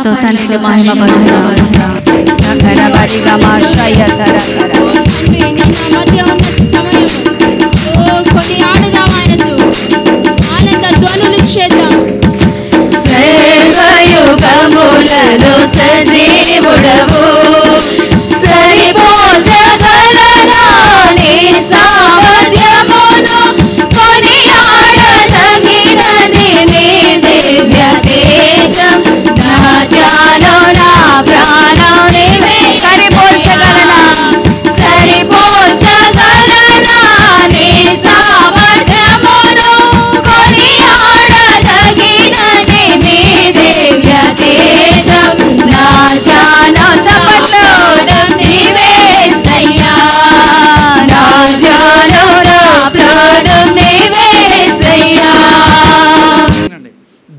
తండ్రికి మహిమ పరుస్తా నగర బరిగా మార్షయ తర మధ్య ఉన్న సమయం కొన్ని ఆడుదాం ఆయనతో ఆనంద ధ్వనులు చేద్దాం సర్వయుగములలో సజీవుడవు సరిపోజగలనా నీ సామర్థ్యమును కొనియాడదగినది నీ దివ్య తేజం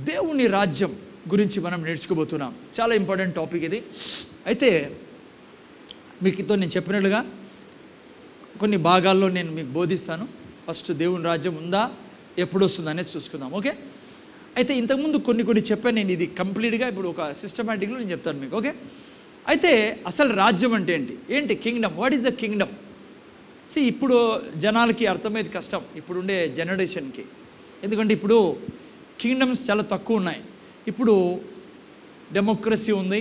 దేవుని రాజ్యం గురించి మనం నేర్చుకోబోతున్నాం. చాలా ఇంపార్టెంట్ టాపిక్ ఇది. అయితే మీకుతో నేను చెప్పినట్లుగా కొన్ని భాగాల్లో నేను మీకు బోధిస్తాను. ఫస్ట్ దేవుని రాజ్యం ఉందా, ఎప్పుడు వస్తుందా అనేది చూసుకుందాం. ఓకే, అయితే ఇంతకుముందు కొన్ని చెప్పాను నేను. ఇది కంప్లీట్గా ఇప్పుడు ఒక సిస్టమేటిక్లో నేను చెప్తాను మీకు. ఓకే, అయితే అసలు రాజ్యం అంటే ఏంటి Kingdom. What is the Kingdom? ఇప్పుడు జనాలకి అర్థమయ్యేది కష్టం ఇప్పుడు ఉండే జనరేషన్కి. ఎందుకంటే ఇప్పుడు కింగ్డమ్స్ చాలా తక్కువ ఉన్నాయి. ఇప్పుడు డెమోక్రసీ ఉంది.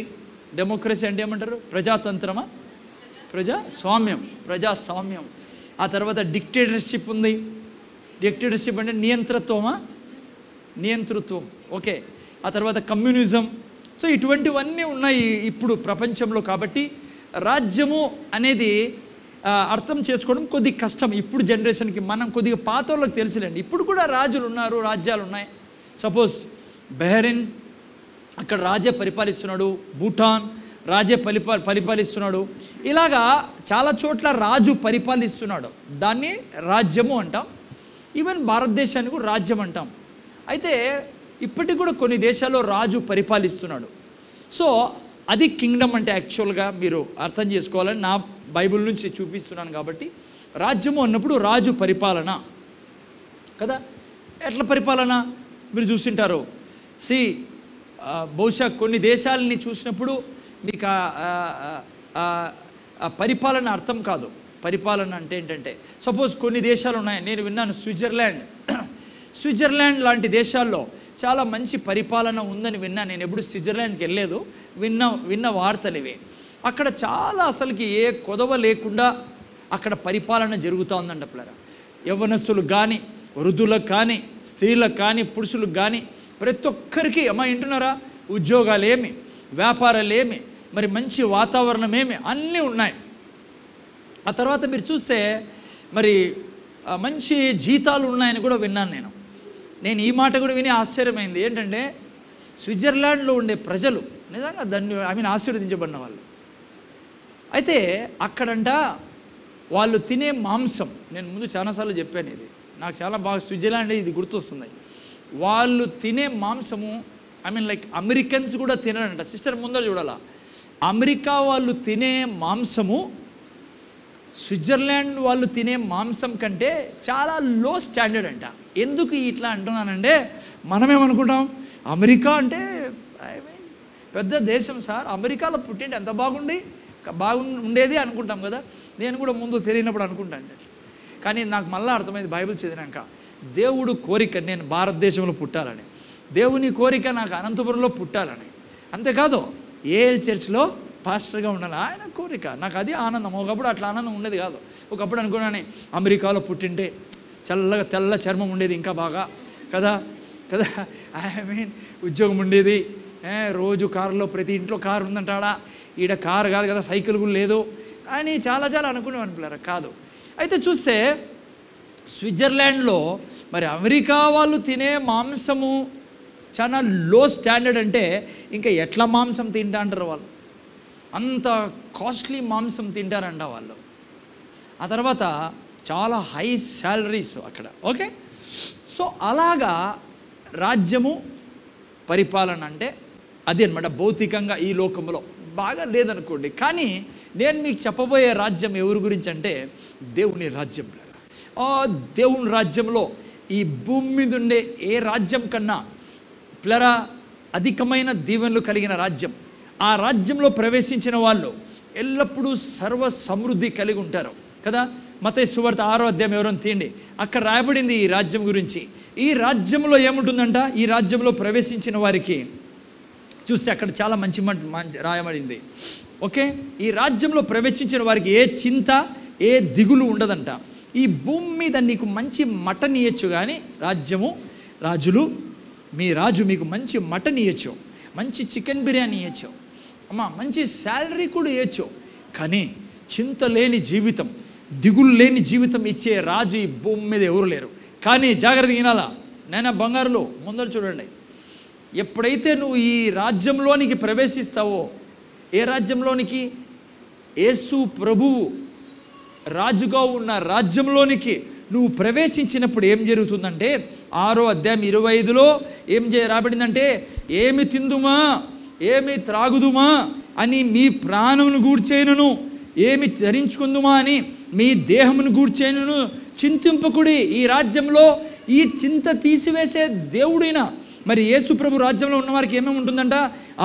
డెమోక్రసీ అంటే ఏమంటారు? ప్రజాతంత్రమా, ప్రజాస్వామ్యం. ఆ తర్వాత డిక్టేటర్షిప్ ఉంది. డిక్టేటర్షిప్ అంటే నియంతృత్వం. ఓకే, ఆ తర్వాత కమ్యూనిజం. సో ఇటువంటివన్నీ ఉన్నాయి ఇప్పుడు ప్రపంచంలో. కాబట్టి రాజ్యము అనేది అర్థం చేసుకోవడం కొద్ది కష్టం ఇప్పుడు జనరేషన్కి. మనం కొద్దిగా పాత వాళ్ళకి తెలుసులేండి. ఇప్పుడు కూడా రాజులు ఉన్నారు, రాజ్యాలు ఉన్నాయి. సపోజ్ బహ్రెయిన్, అక్కడ రాజే పరిపాలిస్తున్నాడు. భూటాన్ రాజే పరిపాలిస్తున్నాడు. ఇలాగా చాలా చోట్ల రాజు పరిపాలిస్తున్నాడు. దాన్ని రాజ్యము అంటాం. ఈవెన్ భారతదేశానికి కూడా రాజ్యం అంటాం. అయితే ఇప్పటికి కూడా కొన్ని దేశాల్లో రాజు పరిపాలిస్తున్నాడు. సో అది కింగ్డమ్ అంటే యాక్చువల్గా మీరు అర్థం చేసుకోవాలని నా బైబిల్ నుంచి చూపిస్తున్నాను. కాబట్టి రాజ్యము అన్నప్పుడు రాజు పరిపాలన కదా. ఎట్లా పరిపాలన మీరు చూసింటారు. బహుశా కొన్ని దేశాలని చూసినప్పుడు మీకు పరిపాలన అర్థం కాదు. పరిపాలన అంటే ఏంటంటే సపోజ్ కొన్ని దేశాలు ఉన్నాయి. నేను విన్నాను స్విట్జర్లాండ్ లాంటి దేశాల్లో చాలా మంచి పరిపాలన ఉందని విన్నాను. నేను ఎప్పుడు స్విట్జర్లాండ్కి వెళ్ళలేదు, విన్న వార్తలు ఇవే. అక్కడ చాలా అసలుకి ఏ కొదవ లేకుండా అక్కడ పరిపాలన జరుగుతూ ఉందంట పిల్లరా. యవ్వనస్తులకు కానీ, వృద్ధులకు కానీ, స్త్రీలకు కానీ, పురుషులకు కానీ ప్రతి ఒక్కరికి అమ్మా వింటున్నారా, ఉద్యోగాలు ఏమి, వ్యాపారాలు ఏమి, మరి మంచి వాతావరణం ఏమి, అన్నీ ఉన్నాయి. ఆ తర్వాత మీరు చూస్తే మరి మంచి జీతాలు ఉన్నాయని కూడా విన్నాను నేను ఈ మాట కూడా విని ఆశ్చర్యమైంది. ఏంటంటే స్విట్జర్లాండ్లో ఉండే ప్రజలు నిజంగా ఆశీర్వదించబడిన వాళ్ళు. అయితే అక్కడంట వాళ్ళు తినే మాంసం, నేను ముందు చాలాసార్లు చెప్పాను, ఇది నాకు చాలా బాగా స్విట్జర్లాండ్ ఇది గుర్తొస్తుంది. వాళ్ళు తినే మాంసము లైక్ అమెరికన్స్ కూడా తినరంట. సిస్టర్ ముందర చూడాలా, అమెరికా వాళ్ళు తినే మాంసము స్విట్జర్లాండ్ వాళ్ళు తినే మాంసం కంటే చాలా లో స్టాండర్డ్ అంట. ఎందుకు ఇట్లా అంటున్నానంటే మనమేమనుకుంటాం అమెరికా అంటే పెద్ద దేశం సార్, అమెరికాలో పుట్టింటే ఎంత బాగుండేది అనుకుంటాం కదా. నేను కూడా ముందు తెలియనప్పుడు అనుకుంటాను. కానీ నాకు మళ్ళీ అర్థమైంది బైబిల్ చదివినాక, దేవుడు కోరిక నేను భారతదేశంలో పుట్టాలని, దేవుని కోరిక నాకు అనంతపురంలో పుట్టాలని, అంతేకాదు ఏఎల్ చర్చ్లో పాస్టర్గా ఉండాలి ఆయన కోరిక. నాకు అది ఆనందం. ఒకప్పుడు అట్లా ఆనందం ఉండేది కాదు. ఒకప్పుడు అనుకున్నాను అమెరికాలో పుట్టింటే చల్లగా తెల్ల చర్మం ఉండేది ఇంకా బాగా కదా. ఉద్యోగం ఉండేది, రోజు కారులో ప్రతి ఇంట్లో కారు ఉందంటాడా, ఈడ కారు కాదు కదా, సైకిల్ కూడా లేదు అని చాలా అనుకునేవాను పిల్లరా. కాదు. అయితే చూస్తే స్విట్జర్లాండ్లో మరి అమెరికా వాళ్ళు తినే మాంసము చాలా లో స్టాండర్డ్ అంటే ఇంకా ఎట్లా మాంసం తింటా అంటారు వాళ్ళు, అంత కాస్ట్లీ మాంసం తింటారంట వాళ్ళు. ఆ తర్వాత చాలా హై శాలరీస్ అక్కడ. ఓకే, సో అలాగా రాజ్యము పరిపాలన అంటే అది అన్నమాట. భౌతికంగా ఈ లోకంలో బాగా లేదనుకోండి, కానీ నేను మీకు చెప్పబోయే రాజ్యం ఎవరి గురించి అంటే దేవుని రాజ్యం. ఆ దేవుని రాజ్యంలో ఈ భూమి మీద ఉండే ఏ రాజ్యం కన్నా పిల్లరా అధికమైన దీవెనలు కలిగిన రాజ్యం. ఆ రాజ్యంలో ప్రవేశించిన వాళ్ళు ఎల్లప్పుడూ సర్వ సమృద్ధి కలిగి ఉంటారు కదా. మత్తయి సువార్త 6వ అధ్యాయం ఎవరైనా తీయండి, అక్కడ రాయబడింది ఈ రాజ్యం గురించి. ఈ రాజ్యంలో ఏముంటుందంట, ఈ రాజ్యంలో ప్రవేశించిన వారికి చూస్తే అక్కడ చాలా మంచి రాయబడింది. ఓకే, ఈ రాజ్యంలో ప్రవేశించిన వారికి ఏ చింత ఏ దిగులు ఉండదంట. ఈ భూమి మీద నీకు మంచి మటన్ ఇవ్వచ్చు, కానీ రాజులు మీ రాజు మీకు మంచి మటన్ ఇవ్వచ్చు, మంచి చికెన్ బిర్యానీ ఇవ్వచ్చు, అమ్మా మంచి శాలరీ కూడా ఇవ్వచ్చు, కానీ చింత లేని జీవితం, దిగులు లేని జీవితం ఇచ్చే రాజు ఈ భూమి మీద ఎవరు లేరు. కానీ జాగ్రత్త వినాలా నాయన బంగారులో, ముందర చూడండి, ఎప్పుడైతే నువ్వు ఈ రాజ్యంలోనికి ప్రవేశిస్తావో, ఏ రాజ్యంలోనికి, యేసు ప్రభువు రాజుగా ఉన్న రాజ్యంలోనికి నువ్వు ప్రవేశించినప్పుడు ఏం జరుగుతుందంటే 6వ అధ్యాయం 25లో ఏం రాబడిందంటే, ఏమి తిందుమా ఏమి త్రాగుదుమా అని మీ ప్రాణమును గూర్చేనను, ఏమి ధరించుకుందుమా అని మీ దేహమును గూర్చేనను చింతింపకుడి. ఈ రాజ్యంలో ఈ చింత తీసివేసే దేవుడైనా మరి యేసు ప్రభు రాజ్యంలో ఉన్న వారికి ఏమేమి ఉంటుందంట,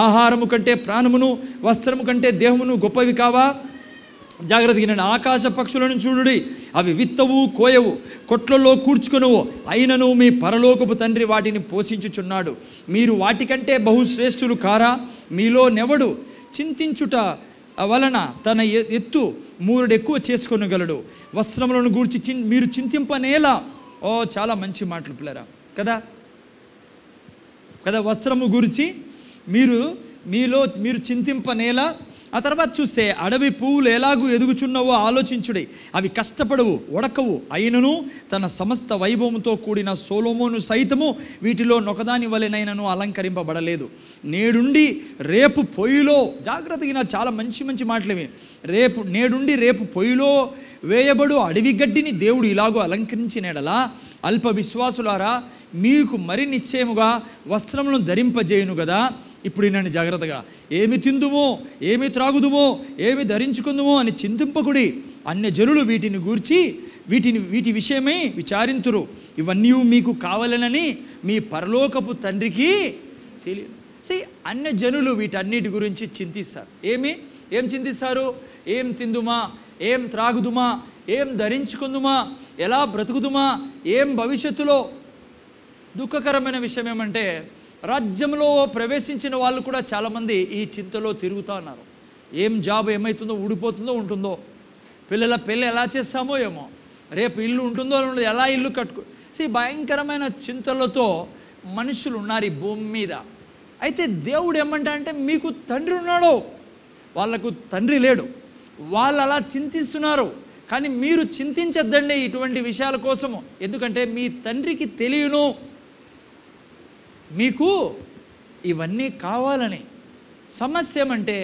ఆహారము కంటే ప్రాణమును వస్త్రము కంటే దేహమును గొప్పవి కావా. జాగ్రత్తగా వినండి, ఆకాశ పక్షులను చూడుడి, అవి విత్తవు కోయవు, కొట్లలో కూర్చుకొనవు, అయినను మీ పరలోకపు తండ్రి వాటిని పోషించుచున్నాడు. మీరు వాటికంటే బహుశ్రేష్ఠులు కారా. మీలో నెవడు చింతించుట వలన తన ఎత్తు మూరుడు ఎక్కువ చేసుకొనగలడు. వస్త్రములను గూర్చి మీరు చింతింపనేలా. ఓ చాలా మంచి మాటలు పిల్లరా కదా కదా. వస్త్రము గురించి మీరు చింతింపనేలా. ఆ తర్వాత చూస్తే అడవి పువ్వులు ఎలాగూ ఎదుగుచున్నావో ఆలోచించుడి, అవి కష్టపడవు ఉడకవు, అయినను తన సమస్త వైభవంతో కూడిన సొలొమోను సైతము వీటిలో నొకదాని వలెనైనను అలంకరింపబడలేదు. నేడుండి రేపు పొయ్యిలో, జాగ్రత్తగా చాలా మంచి మాటలేవి, నేడుండి రేపు పొయ్యిలో వేయబడు అడవి గడ్డిని దేవుడు ఇలాగూ అలంకరించినడలా అల్ప విశ్వాసులారా, మీకు మరి నిశ్చయముగా వస్త్రములను ధరింపజేయును కదా. ఇప్పుడు నన్ను జాగ్రత్తగా, ఏమి తిందుమో ఏమి త్రాగుదుమో ఏమి ధరించుకుందుమో అని చింతింపకుడి. అన్యజనులు వీటిని గూర్చి వీటి విషయమై విచారింతురు. ఇవన్నీ మీకు కావాలనని మీ పరలోకపు తండ్రికి తెలియదు. అన్యజనులు వీటన్నిటి గురించి చింతిస్తారు. ఏం చింతిస్తారు? ఏం తిందుమా, ఏం త్రాగుదుమా, ఏం ధరించుకుందుమా, ఎలా బ్రతుకుదుమా, ఏం భవిష్యత్తులో. దుఃఖకరమైన విషయం ఏమంటే రాజ్యంలో ప్రవేశించిన వాళ్ళు కూడా చాలామంది ఈ చింతలో తిరుగుతూ ఉన్నారు. ఏం జాబ్ ఏమవుతుందో, ఊడిపోతుందో ఉంటుందో, పిల్లల పెళ్ళి ఎలా చేస్తామో ఏమో, రేపు ఇల్లు ఉంటుందో ఉండదు, ఎలా ఇల్లు భయంకరమైన చింతలతో మనుషులు ఉన్నారు ఈ భూమి మీద. అయితే దేవుడు ఏమంటా అంటే, మీకు తండ్రి ఉన్నాడు, వాళ్ళకు తండ్రి లేడు, వాళ్ళు అలా చింతిస్తున్నారు. కానీ మీరు చింతించద్దండి ఇటువంటి విషయాల కోసము, ఎందుకంటే మీ తండ్రికి తెలియను మీకు ఇవన్నీ కావాలని. సమస్య ఏమంటే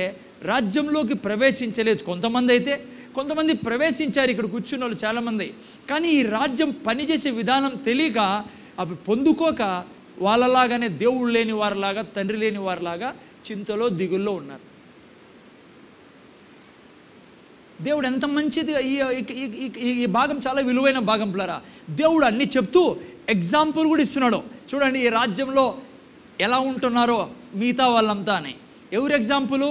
రాజ్యంలోకి ప్రవేశించలేదు కొంతమంది ప్రవేశించారు, ఇక్కడ కూర్చున్న వాళ్ళు చాలామంది, కానీ ఈ రాజ్యం పనిచేసే విధానం తెలియక అవి పొందుకోక వాళ్ళలాగానే దేవుడు లేని వారిలాగా తండ్రి లేని వారిలాగా చింతలో దిగుల్లో ఉన్నారు. దేవుడు ఎంత మంచిది. ఈ భాగం చాలా విలువైన భాగం పిల్లరా. దేవుడు అన్నీ చెప్తూ ఎగ్జాంపుల్ కూడా ఇస్తున్నాడు. చూడండి ఈ రాజ్యంలో ఎలా ఉంటున్నారో మిగతా వాళ్ళంతా అని. ఎవరు ఎగ్జాంపుల్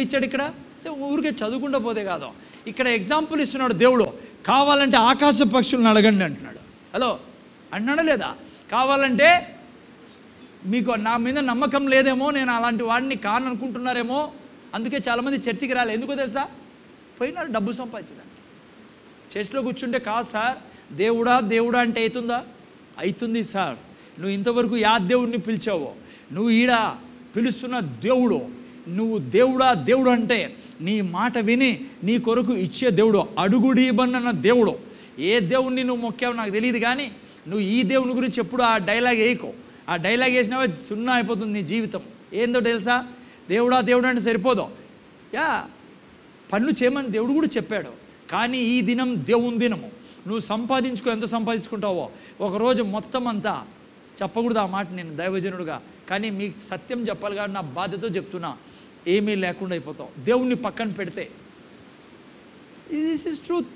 ఇచ్చాడు ఇక్కడ? ఊరికే చదువుకుంటూ పోతే కాదు, ఇక్కడ ఎగ్జాంపుల్ ఇస్తున్నాడు దేవుడు. కావాలంటే ఆకాశ పక్షులను అడగండి అంటున్నాడు. హలో అంటున్నాడా లేదా? కావాలంటే మీకు నా మీద నమ్మకం లేదేమో, నేను అలాంటి వాడిని కాననుకుంటున్నారేమో, అందుకే చాలామంది చర్చికి రాలేదు. ఎందుకో తెలుసా? పోయినారు డబ్బు సంపాదించడానికి. చర్చిలో కూర్చుంటే కాదు సార్, దేవుడా అంటే అవుతుంది సార్. నువ్వు ఇంతవరకు యా దేవుడిని పిలిచావో, నువ్వు ఈడ పిలుస్తున్న దేవుడు, నువ్వు దేవుడు అంటే నీ మాట విని నీ కొరకు ఇచ్చే దేవుడు, అడుగుడి ఇవ్వనన్న దేవుడు, ఏ దేవుణ్ణి నువ్వు మొక్కావు నాకు తెలియదు, కానీ నువ్వు ఈ దేవుని గురించి ఎప్పుడు ఆ డైలాగ్ వేయకో. ఆ డైలాగ్ వేసినావా సున్నా అయిపోతుంది నీ జీవితం. ఏందో తెలుసా, దేవుడా దేవుడు అంటే సరిపోదు. పనులు చేయమని దేవుడు కూడా చెప్పాడు, కానీ ఈ దినం దేవుని దినము. నువ్వు సంపాదించుకో, ఎంత సంపాదించుకుంటావో ఒకరోజు మొత్తం అంతా చెప్పకూడదు ఆ మాట నేను దైవజనుడుగా, కానీ మీకు సత్యం చెప్పాలి కాబట్టి నా బాధ్యత చెప్తున్నా, ఏమీ లేకుండా అయిపోతావు దేవుణ్ణి పక్కన పెడితే. This is truth.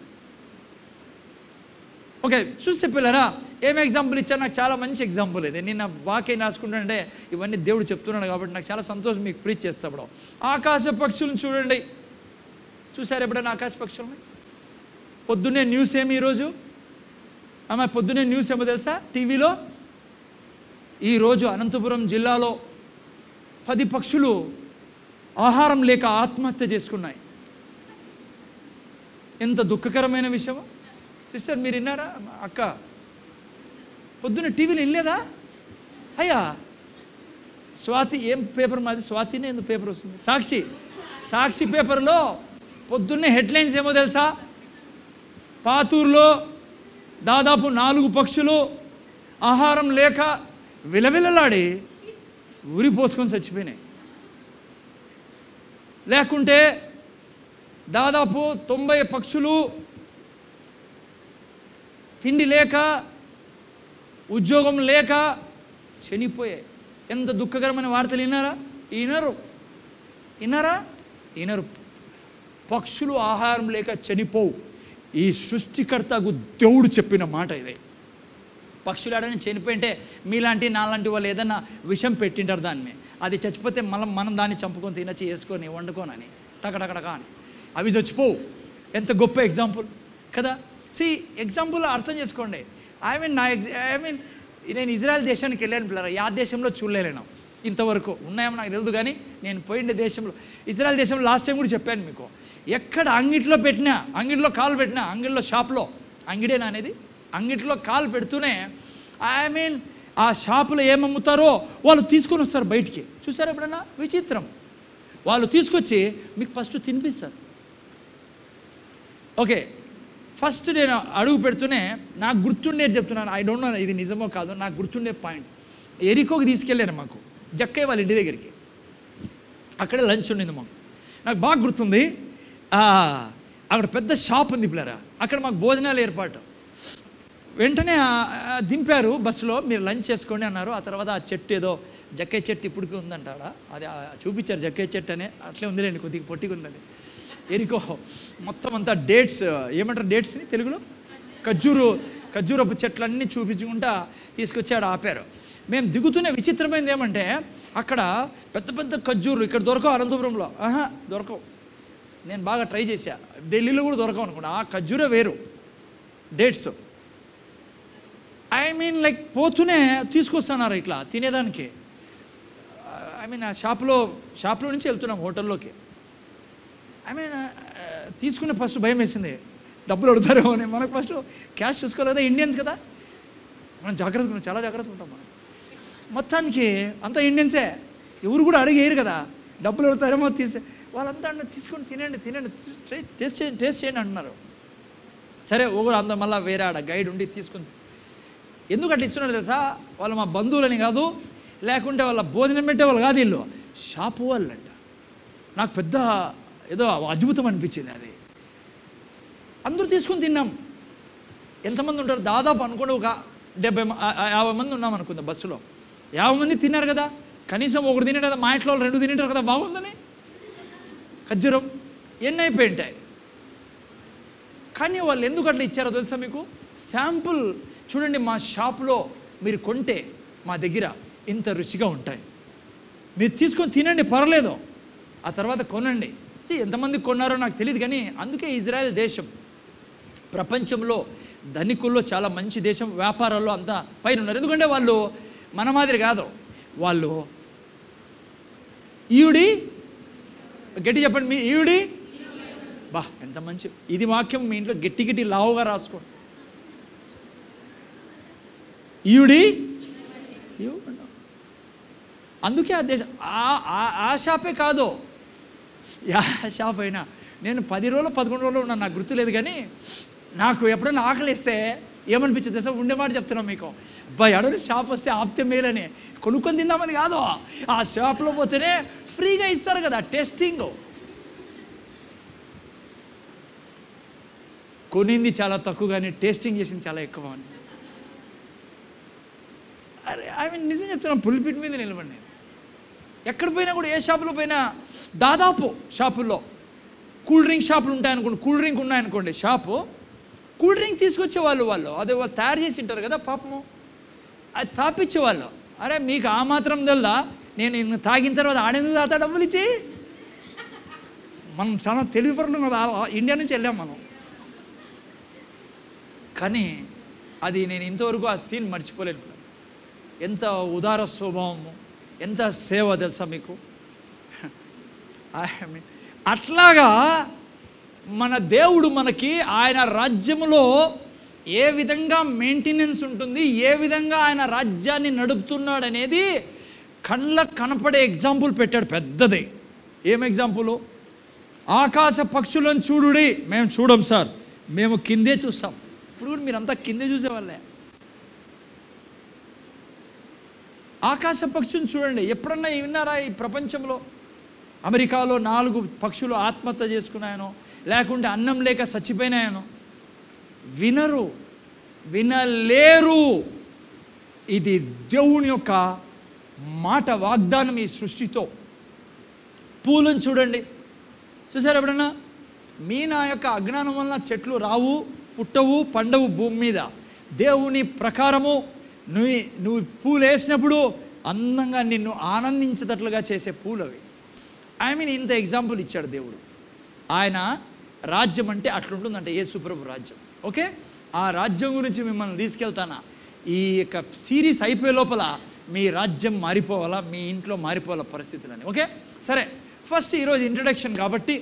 ఓకే, చూస్తే పిల్లరా ఏం ఎగ్జాంపుల్ ఇచ్చారు, నాకు చాలా మంచి ఎగ్జాంపుల్ ఇది. నేను వాక్యం రాసుకుంటానంటే ఇవన్నీ దేవుడు చెప్తున్నాడు కాబట్టి నాకు చాలా సంతోషం మీకు ప్రీచ్ చేస్తాడు. ఆకాశ పక్షులను చూడండి, చూసారు ఎప్పుడైనా ఆకాశ పక్షులని? పొద్దున్నే న్యూస్ ఏమి ఈరోజు ఆమె పొద్దున్నే న్యూస్ ఏమో తెలుసా టీవీలో? ఈరోజు అనంతపురం జిల్లాలో 10 పక్షులు ఆహారం లేక ఆత్మహత్య చేసుకున్నాయి. ఎంత దుఃఖకరమైన విషయం సిస్టర్, మీరు విన్నారా? అక్క పొద్దున్న టీవీలో వెళ్ళలేదా? అయ్యా స్వాతి, ఏం పేపర్ మాది? స్వాతినే ఎందుకు పేపర్ వస్తుంది? సాక్షి పేపర్లో పొద్దున్నే హెడ్లైన్స్ ఏమో తెలుసా? పాతూరులో దాదాపు 4 పక్షులు ఆహారం లేక విలవిలలాడి ఉరి పోసుకొని చచ్చిపోయినాయి. లేకుంటే దాదాపు 90 పక్షులు తిండి లేక ఉద్యోగం లేక చనిపోయాయి. ఎంత దుఃఖకరమైన వార్తలు విన్నారా? పక్షులు ఆహారం లేక చనిపోవు. ఈ సృష్టికర్తకు దేవుడు చెప్పిన మాట ఇదే. పక్షులు ఆడని చనిపోయింటే మీలాంటి నాలాంటి వాళ్ళు ఏదన్నా విషం పెట్టింటారు దాన్ని, అది చచ్చిపోతే మనం దాన్ని చంపుకొని తినచ్చి వేసుకొని వండుకోనని టకటకటక అని అవి చచ్చిపోవు. ఎంత గొప్ప ఎగ్జాంపుల్ కదా. ఎగ్జాంపుల్ అర్థం చేసుకోండి. ఐ మీన్ నేను ఇజ్రాయెల్ దేశానికి వెళ్ళాను పిల్లరా, ఆ దేశంలో చూడలేను ఇంతవరకు, ఉన్నాయేమో నాకు తెలియదు, కానీ నేను పోయిన దేశంలో ఇజ్రాయెల్ దేశంలో లాస్ట్ టైం కూడా చెప్పాను మీకు. ఎక్కడ అంగిట్లో కాలు పెట్టినా అంగిట్లో షాప్లో, అంగిడేనా అనేది, అంగిట్లో కాలు పెడుతూనే ఆ షాపులో ఏమమ్ముతారో వాళ్ళు తీసుకొని వస్తారు బయటికి. చూసారు ఎప్పుడన్నా? విచిత్రం. వాళ్ళు తీసుకొచ్చి మీకు ఫస్ట్ తినిపిస్తారు. ఓకే, ఫస్ట్ నేను అడుగు పెడుతూనే నాకు గుర్తుండేది చెప్తున్నాను, ఐ డోంట్ నో ఇది నిజమో కాదో, నాకు గుర్తుండే పాయింట్. ఎరికోకి తీసుకెళ్ళాను మాకు, జక్కయ్య వాళ్ళ ఇంటి దగ్గరికి. అక్కడే లంచ్ ఉండింది మాకు, నాకు బాగా గుర్తుంది. అక్కడ పెద్ద షాప్ ఉంది పిల్లరా, అక్కడ మాకు భోజనాలు ఏర్పాటు. వెంటనే దింపారు బస్సులో, మీరు లంచ్ చేసుకోండి అన్నారు. ఆ తర్వాత ఆ చెట్టు ఏదో జక్కయ్య చెట్టు ఇప్పటికీ ఉందంటాడా, అది చూపించారు జక్కయ్య చెట్టు అని, అట్లే ఉందిలేండి, కొద్దిగా పొట్టిగా ఉందని. ఎరికో మొత్తం అంతా డేట్స్, ఏమంటారు డేట్స్ని తెలుగులో, ఖర్జూరపు చెట్లన్నీ చూపించుకుంటా తీసుకొచ్చాడు, ఆపారు. మేము దిగుతున్న విచిత్రమైనది ఏమంటే అక్కడ పెద్ద పెద్ద ఖర్జూరు ఇక్కడ దొరకవు, అనంతపురంలో దొరకవు. నేను బాగా ట్రై చేశా, ఢిల్లీలో కూడా దొరకవు అనుకున్నా. ఆ ఖర్జూరే వేరు, డేట్స్. లైక్ పోతూనే తీసుకొస్తున్నారు ఇట్లా తినేదానికి. ఆ షాప్లో నుంచి వెళ్తున్నాం హోటల్లోకి. తీసుకునే ఫస్ట్ భయం వేసింది, డబ్బులు అడుగుతారేమో అని. మనకు ఫస్ట్ క్యాష్ చూసుకోలేదా, ఇండియన్స్ కదా, మనం చాలా జాగ్రత్తగా ఉంటాం. మనం మొత్తానికి అంతా ఇండియన్సే, ఎవరు కూడా అడిగేయరు కదా, డబ్బులు అడుగుతారేమో వాళ్ళంతా తీసుకొని తినండి టేస్ట్ చేయండి అంటున్నారు. సరే ఒకరు అంత మళ్ళీ వేరే ఆడ గైడ్ ఉండి తీసుకుని, ఎందుకు అట్లా ఇస్తున్నారు తెలుసా? వాళ్ళు మా బంధువులని కాదు, లేకుంటే వాళ్ళ భోజనం పెట్టే వాళ్ళు కాదు, వీళ్ళు షాపు వాళ్ళంట. నాకు పెద్ద ఏదో అద్భుతం అనిపించింది అది. అందరూ తీసుకుని తిన్నాం. ఎంతమంది ఉంటారు దాదాపు అనుకోండి, ఒక 50 మంది ఉన్నాం అనుకుందాం బస్సులో. 50 మంది తిన్నారు కదా, కనీసం ఒకటి తినేట కదా, మా ఇంట్లో 2 తినేటారు కదా, బాగుందని ఖర్జూరం ఎన్ని అయిపోయింటాయి. కానీ వాళ్ళు ఎందుకు అట్లా ఇచ్చారో తెలుసా మీకు? శాంపుల్ చూడండి, మా షాప్లో మీరు కొంటే మా దగ్గర ఇంత రుచిగా ఉంటాయి, మీరు తీసుకొని తినండి పర్లేదు, ఆ తర్వాత కొనండి. ఎంతమంది కొన్నారో నాకు తెలియదు, కానీ అందుకే ఇజ్రాయెల్ దేశం ప్రపంచంలో ధనికుల్లో చాలా మంచి దేశం, వ్యాపారాల్లో అంతా పైన ఉన్నారు. ఎందుకంటే వాళ్ళు మన మాదిరి కాదు, వాళ్ళు ఈయుడి, గట్టి చెప్పండి, మీ ఈయుడి ఎంత మంచి ఇది వాక్యం, మీ ఇంట్లో గట్టి లావుగా రాసుకోండి. ఈయుడి, అందుకే ఆ దేశం ఆ షాపే కాదు, షాప్ అయినా నేను 10 రోజులు 11 రోజులు ఉన్నాను, నాకు గుర్తులేదు, కానీ నాకు ఎప్పుడైనా ఆకలిస్తే ఏమనిపించింది తెలుసా? ఉండే మాట చెప్తున్నాం మీకు, అబ్బాయి అడవి షాప్ వస్తే ఆప్తే మేలని కొనుక్కొని తిందామని కాదు, ఆ షాప్లో పోతేనే ఫ్రీగా ఇస్తారు కదా టెస్టింగ్. కొనింది చాలా తక్కువ కానీ టేస్టింగ్ చేసింది చాలా ఎక్కువ అని. అరే నిజం చెప్తున్నాను, పులిపిట్ మీద నిలబడి ఎక్కడ పోయినా కూడా, ఏ షాపులో పోయినా దాదాపు షాపుల్లో కూల్ డ్రింక్ షాపులు ఉంటాయనుకోండి, కూల్ డ్రింక్ ఉన్నాయనుకోండి షాపు, కూల్ డ్రింక్ తీసుకొచ్చేవాళ్ళు అదే వాళ్ళు తయారు చేసి ఉంటారు కదా పాపము, అది తాపించేవాళ్ళు. అరే మీకు ఆ మాత్రం తెల్దా? నేను తాగిన తర్వాత ఆడేందుకు తాత డబ్బులు ఇచ్చి, మనం చాలా తెలివిపరులు కదా, ఇండియా నుంచి వెళ్ళాం మనం. కానీ అది నేను ఇంతవరకు ఆ సీన్ మర్చిపోలేను. ఎంత ఉదార స్వభావము, ఎంత సేవ తెలుసా మీకు. అట్లాగా మన దేవుడు మనకి ఆయన రాజ్యములో ఏ విధంగా మెయింటెనెన్స్ ఉంటుంది, ఏ విధంగా ఆయన రాజ్యాన్ని నడుపుతున్నాడు అనేది కళ్ళకు కనపడే ఎగ్జాంపుల్ పెట్టాడు పెద్దది. ఏం ఎగ్జాంపుల్? ఆకాశ పక్షులను చూడుడి. మేము చూడం సార్, మేము కిందే చూస్తాం. ఇప్పుడు కూడా మీరంతా కిందే చూసేవాళ్ళే. ఆకాశ పక్షులను చూడండి. ఎప్పుడన్నా విన్నారా ఈ ప్రపంచంలో అమెరికాలో 4 పక్షులు ఆత్మహత్య చేసుకున్నాయనో, లేకుంటే అన్నం లేక చచ్చిపోయినాయనో? వినరు, వినలేరు. ఇది దేవుని యొక్క మాట, వాగ్దానం ఈ సృష్టితో. పూలను చూడండి, చూసారు ఎప్పుడన్నా? మీ నా యొక్క అజ్ఞానం వలన చెట్లు రావు, పుట్టవు, పండవు భూమి మీద. దేవుని ప్రకారము నువ్వు పూలు వేసినప్పుడు అందంగా నిన్ను ఆనందించేటట్లుగా చేసే పూలు అవి. ఇంత ఎగ్జాంపుల్ ఇచ్చాడు దేవుడు. ఆయన రాజ్యం అంటే అట్లుంటుందంట, యేసుప్రభు రాజ్యం. ఓకే, ఆ రాజ్యం గురించి మిమ్మల్ని తీసుకెళ్తానా. ఈ యొక్క సిరీస్ అయిపోయే లోపల మీ రాజ్యం మారిపోవాలా, మీ ఇంట్లో మారిపోవాలా పరిస్థితులని. ఓకే సరే, ఫస్ట్ ఈరోజు ఇంట్రడక్షన్ కాబట్టి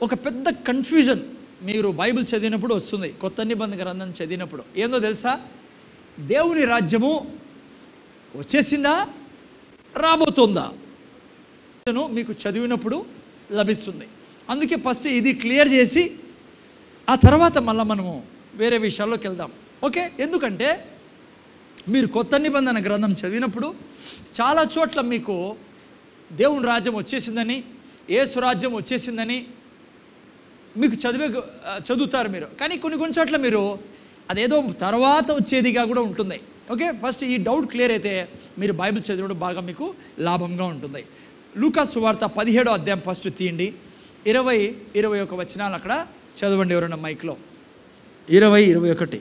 ఒక పెద్ద కన్ఫ్యూజన్ మీరు బైబిల్ చదివినప్పుడు వస్తుంది, కొత్త నిబంధన గ్రంథం చదివినప్పుడు. ఏందో తెలుసా? దేవుని రాజ్యము వచ్చేసిందా, రాబోతుందా మీకు చదివినప్పుడు లభిస్తుంది. అందుకే ఫస్ట్ ఇది క్లియర్ చేసి ఆ తర్వాత మళ్ళీ మనము వేరే విషయాల్లోకి వెళ్దాం. ఓకే, ఎందుకంటే మీరు కొత్త నిబంధన గ్రంథం చదివినప్పుడు చాలా చోట్ల మీకు దేవుని రాజ్యం వచ్చేసిందని, యేసు రాజ్యం వచ్చేసిందని మీకు చదువుతారు మీరు. కానీ కొన్ని చోట్ల మీరు అదేదో తర్వాత వచ్చేదిగా కూడా ఉంటుంది. ఓకే, ఫస్ట్ ఈ డౌట్ క్లియర్ అయితే మీరు బైబిల్ చదివడం బాగా మీకు లాభంగా ఉంటుంది. లూకా సువార్త 17వ అధ్యాయం ఫస్ట్ తీయండి, 20-21 వచనాలు అక్కడ చదవండి ఎవరన్నా మైక్లో. 20-21.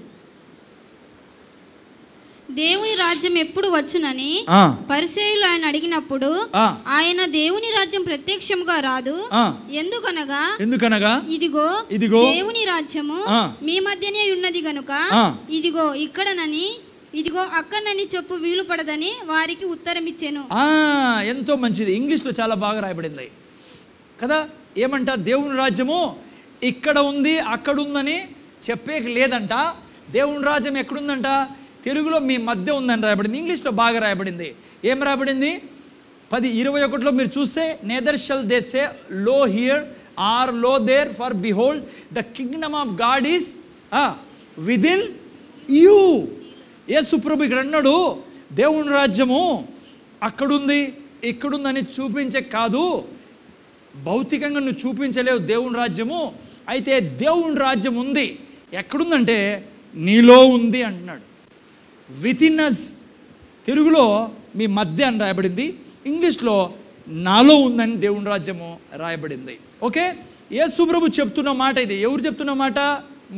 దేవుని రాజ్యం ఎప్పుడు వచ్చునని పరిసయ్యులు ఆయన అడిగినప్పుడు ఆయన దేవుని రాజ్యం ప్రత్యక్షముగా రాదు, ఎందుకనగా ఇదిగో దేవుని రాజ్యము మీ మధ్యనే ఉన్నది గనుక ఇదిగో ఇక్కడనని ఇదిగో అక్కడనని చెప్పు వీలు పడదని వారికి ఉత్తరం ఇచ్చాను. ఎంతో మంచిది. ఇంగ్లీష్లో చాలా బాగా రాయబడింది కదా. ఏమంట? దేవుని రాజ్యము ఇక్కడ ఉంది, అక్కడ ఉందని చెప్పేకి లేదంట. దేవుని రాజ్యం ఎక్కడుందంట? తెలుగులో మీ మధ్య ఉందని రాయబడింది, ఇంగ్లీష్లో బాగా రాయబడింది. ఏం రాయబడింది? 10:21లో మీరు చూస్తే, neither shall they say lo here or lo there, for behold the kingdom of God is within you. Yesu ప్రభు ఇక్కడ అన్నాడు, దేవుని రాజ్యము అక్కడుంది ఇక్కడుందని చూపించే కాదు, భౌతికంగా నువ్వు చూపించలేవు దేవుని రాజ్యము. అయితే దేవుని రాజ్యం ఉంది, ఎక్కడుందంటే నీలో ఉంది అంటున్నాడు. విత్ ఇన్ అస్, తెలుగులో మీ మధ్య అని రాయబడింది, ఇంగ్లీష్లో నాలో ఉందని దేవుని రాజ్యము రాయబడింది. ఓకే, యేసు ప్రభు చెప్తున్న మాట ఇది. ఎవరు చెప్తున్న మాట?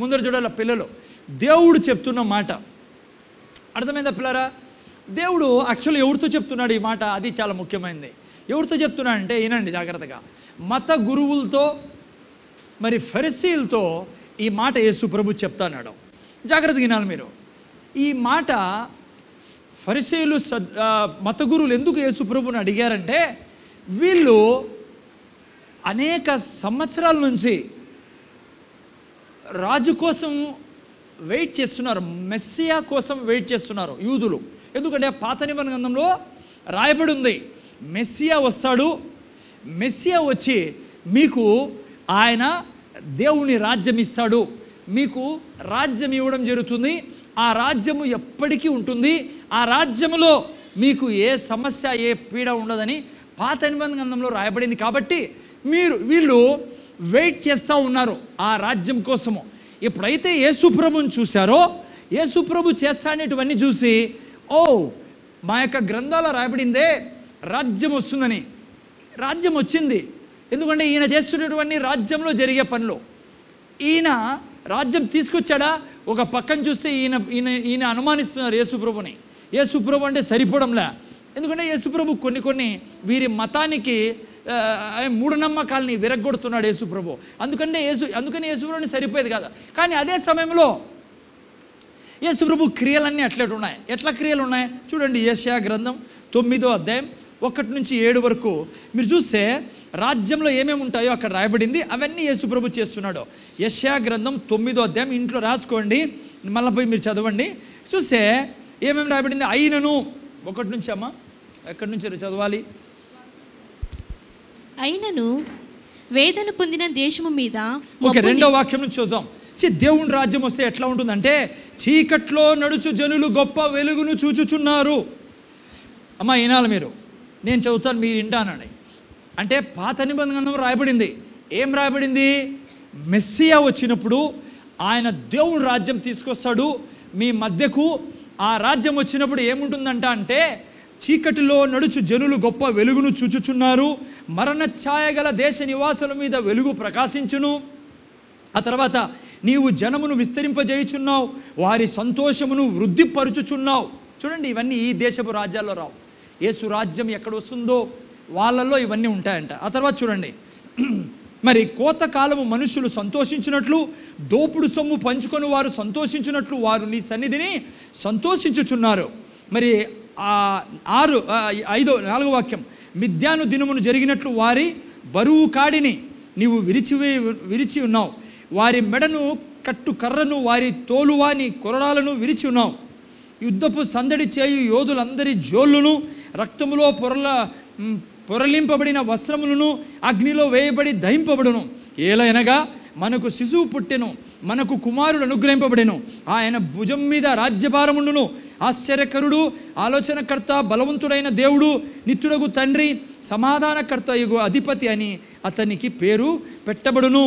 ముందర చూడాల పిల్లలు, దేవుడు చెప్తున్న మాట. అర్థమైందా పిల్లరా? దేవుడు యాక్చువల్లీ ఎవరితో చెప్తున్నాడు ఈ మాట? అది చాలా ముఖ్యమైనది. ఎవరితో చెప్తున్నాడు అంటే వినండి జాగ్రత్తగా. మత గురువులతో, మరి ఫరిసీలతో ఈ మాట యేసు ప్రభు చెప్తున్నాడు. జాగ్రత్తగా వినాలి మీరు. ఈ మాట ఫరిసీలు మత గురువులు ఎందుకు యేసు ప్రభుని అడిగారంటే, వీళ్ళు అనేక సంవత్సరాల నుంచి రాజు కోసం వెయిట్ చేస్తున్నారు, మెస్సియా కోసం వెయిట్ చేస్తున్నారు యూదులు. ఎందుకంటే పాత నిబంధన గ్రంథంలో రాయబడి ఉంది, మెస్సియా వస్తాడు, మెస్సియా వచ్చి మీకు ఆయన దేవుని రాజ్యం ఇస్తాడు, మీకు రాజ్యం ఇవ్వడం జరుగుతుంది. ఆ రాజ్యము ఎప్పటికీ ఉంటుంది. ఆ రాజ్యములో మీకు ఏ సమస్య ఏ పీడ ఉండదని పాత నిబంధన గ్రంథంలో రాయబడింది. కాబట్టి వీళ్ళు వెయిట్ చేస్తూ ఉన్నారు ఆ రాజ్యం కోసము. ఎప్పుడైతే యేసుప్రభుని చూశారో, యేసుప్రభు చేస్తానేటివన్నీ చూసి, ఓ మా యొక్క గ్రంథాల రాయబడిందే రాజ్యం వస్తుందని. రాజ్యం వచ్చింది. ఎందుకంటే ఈయన చేస్తున్నటువంటి రాజ్యంలో జరిగే పనులు. ఈయన రాజ్యం తీసుకొచ్చాడా? ఒక పక్కన చూస్తే ఈయన అనుమానిస్తున్నారు యేసుప్రభుని. యేసుప్రభు అంటే సరిపోవడంలే. ఎందుకంటే యేసుప్రభు కొన్ని వీరి మతానికి మూఢనమ్మకాలని విరగ్గొడుతున్నాడు యేసుప్రభు. అందుకని యేసుప్రభుని సరిపోయేది కాదు. కానీ అదే సమయంలో యేసుప్రభు క్రియలన్నీ ఉన్నాయి. ఎట్లా క్రియలు ఉన్నాయి చూడండి. యెషయా గ్రంథం 9వ అధ్యాయం 1 నుంచి 7 వరకు మీరు చూస్తే రాజ్యంలో ఏమేమి ఉంటాయో అక్కడ రాయబడింది. అవన్నీ యేసుప్రభు చేస్తున్నాడు. యెషయా గ్రంథం 9వ అధ్యాయం ఇంట్లో రాసుకోండి, మళ్ళీ పోయి మీరు చదవండి. చూస్తే ఏమేమి రాయబడింది. అయినను 1 నుంచి అమ్మా, ఎక్కడి నుంచి చదవాలి? అయినను వేదన పొందిన దేశము మీద. ఓకే, 2వ వాక్యం నుంచి చూద్దాం. దేవుని రాజ్యం వస్తే ఎట్లా ఉంటుందంటే, చీకట్లో నడుచు జనులు గొప్ప వెలుగును చూచుచున్నారు. అమ్మా వినాలి మీరు, నేను చదువుతాను మీరు వింటానండి. అంటే పాత నిబంధన రాయబడింది. ఏం రాయబడింది? మెస్సియా వచ్చినప్పుడు ఆయన దేవుని రాజ్యం తీసుకొస్తాడు మీ మధ్యకు. ఆ రాజ్యం వచ్చినప్పుడు ఏముంటుందంట అంటే, చీకటిలో నడుచు జనులు గొప్ప వెలుగును చూచుచున్నారు, మరణ ఛాయ గల దేశ నివాసుల మీద వెలుగు ప్రకాశించును. ఆ తర్వాత నీవు జనమును విస్తరింపజేయుచున్నావు, వారి సంతోషమును వృద్ధిపరుచుచున్నావు. చూడండి, ఇవన్నీ ఈ దేశపు రాజ్యాల్లో రావు. యేసు రాజ్యం ఎక్కడ వస్తుందో వాళ్ళల్లో ఇవన్నీ ఉంటాయంట. ఆ తర్వాత చూడండి, మరి కోతకాలము మనుషులు సంతోషించినట్లు, దోపుడు సొమ్ము పంచుకొని వారు సంతోషించినట్లు వారు నీ సన్నిధిని సంతోషించుచున్నారు. మరి 4వ వాక్యం, మిథ్యాను దినమును జరిగినట్లు వారి బరువు కాడిని నీవు విరిచి ఉన్నావు, వారి మెడను కట్టు కర్రను వారి తోలువాని కొరడాలను విరిచి ఉన్నావు. యుద్ధపు సందడి చేయు యోధులందరి జోళ్ళును, రక్తములో పొరలింపబడిన వస్త్రములను అగ్నిలో వేయబడి దహింపబడును. ఏలైనగా మనకు శిశువు పుట్టెను, మనకు కుమారుడు అనుగ్రహింపబడెను, ఆయన భుజం మీద రాజ్యభారముండును. ఆశ్చర్యకరుడు, ఆలోచనకర్త, బలవంతుడైన దేవుడు, నిత్యుడగు తండ్రి, సమాధానకర్త యగు అధిపతి అని అతనికి పేరు పెట్టబడును.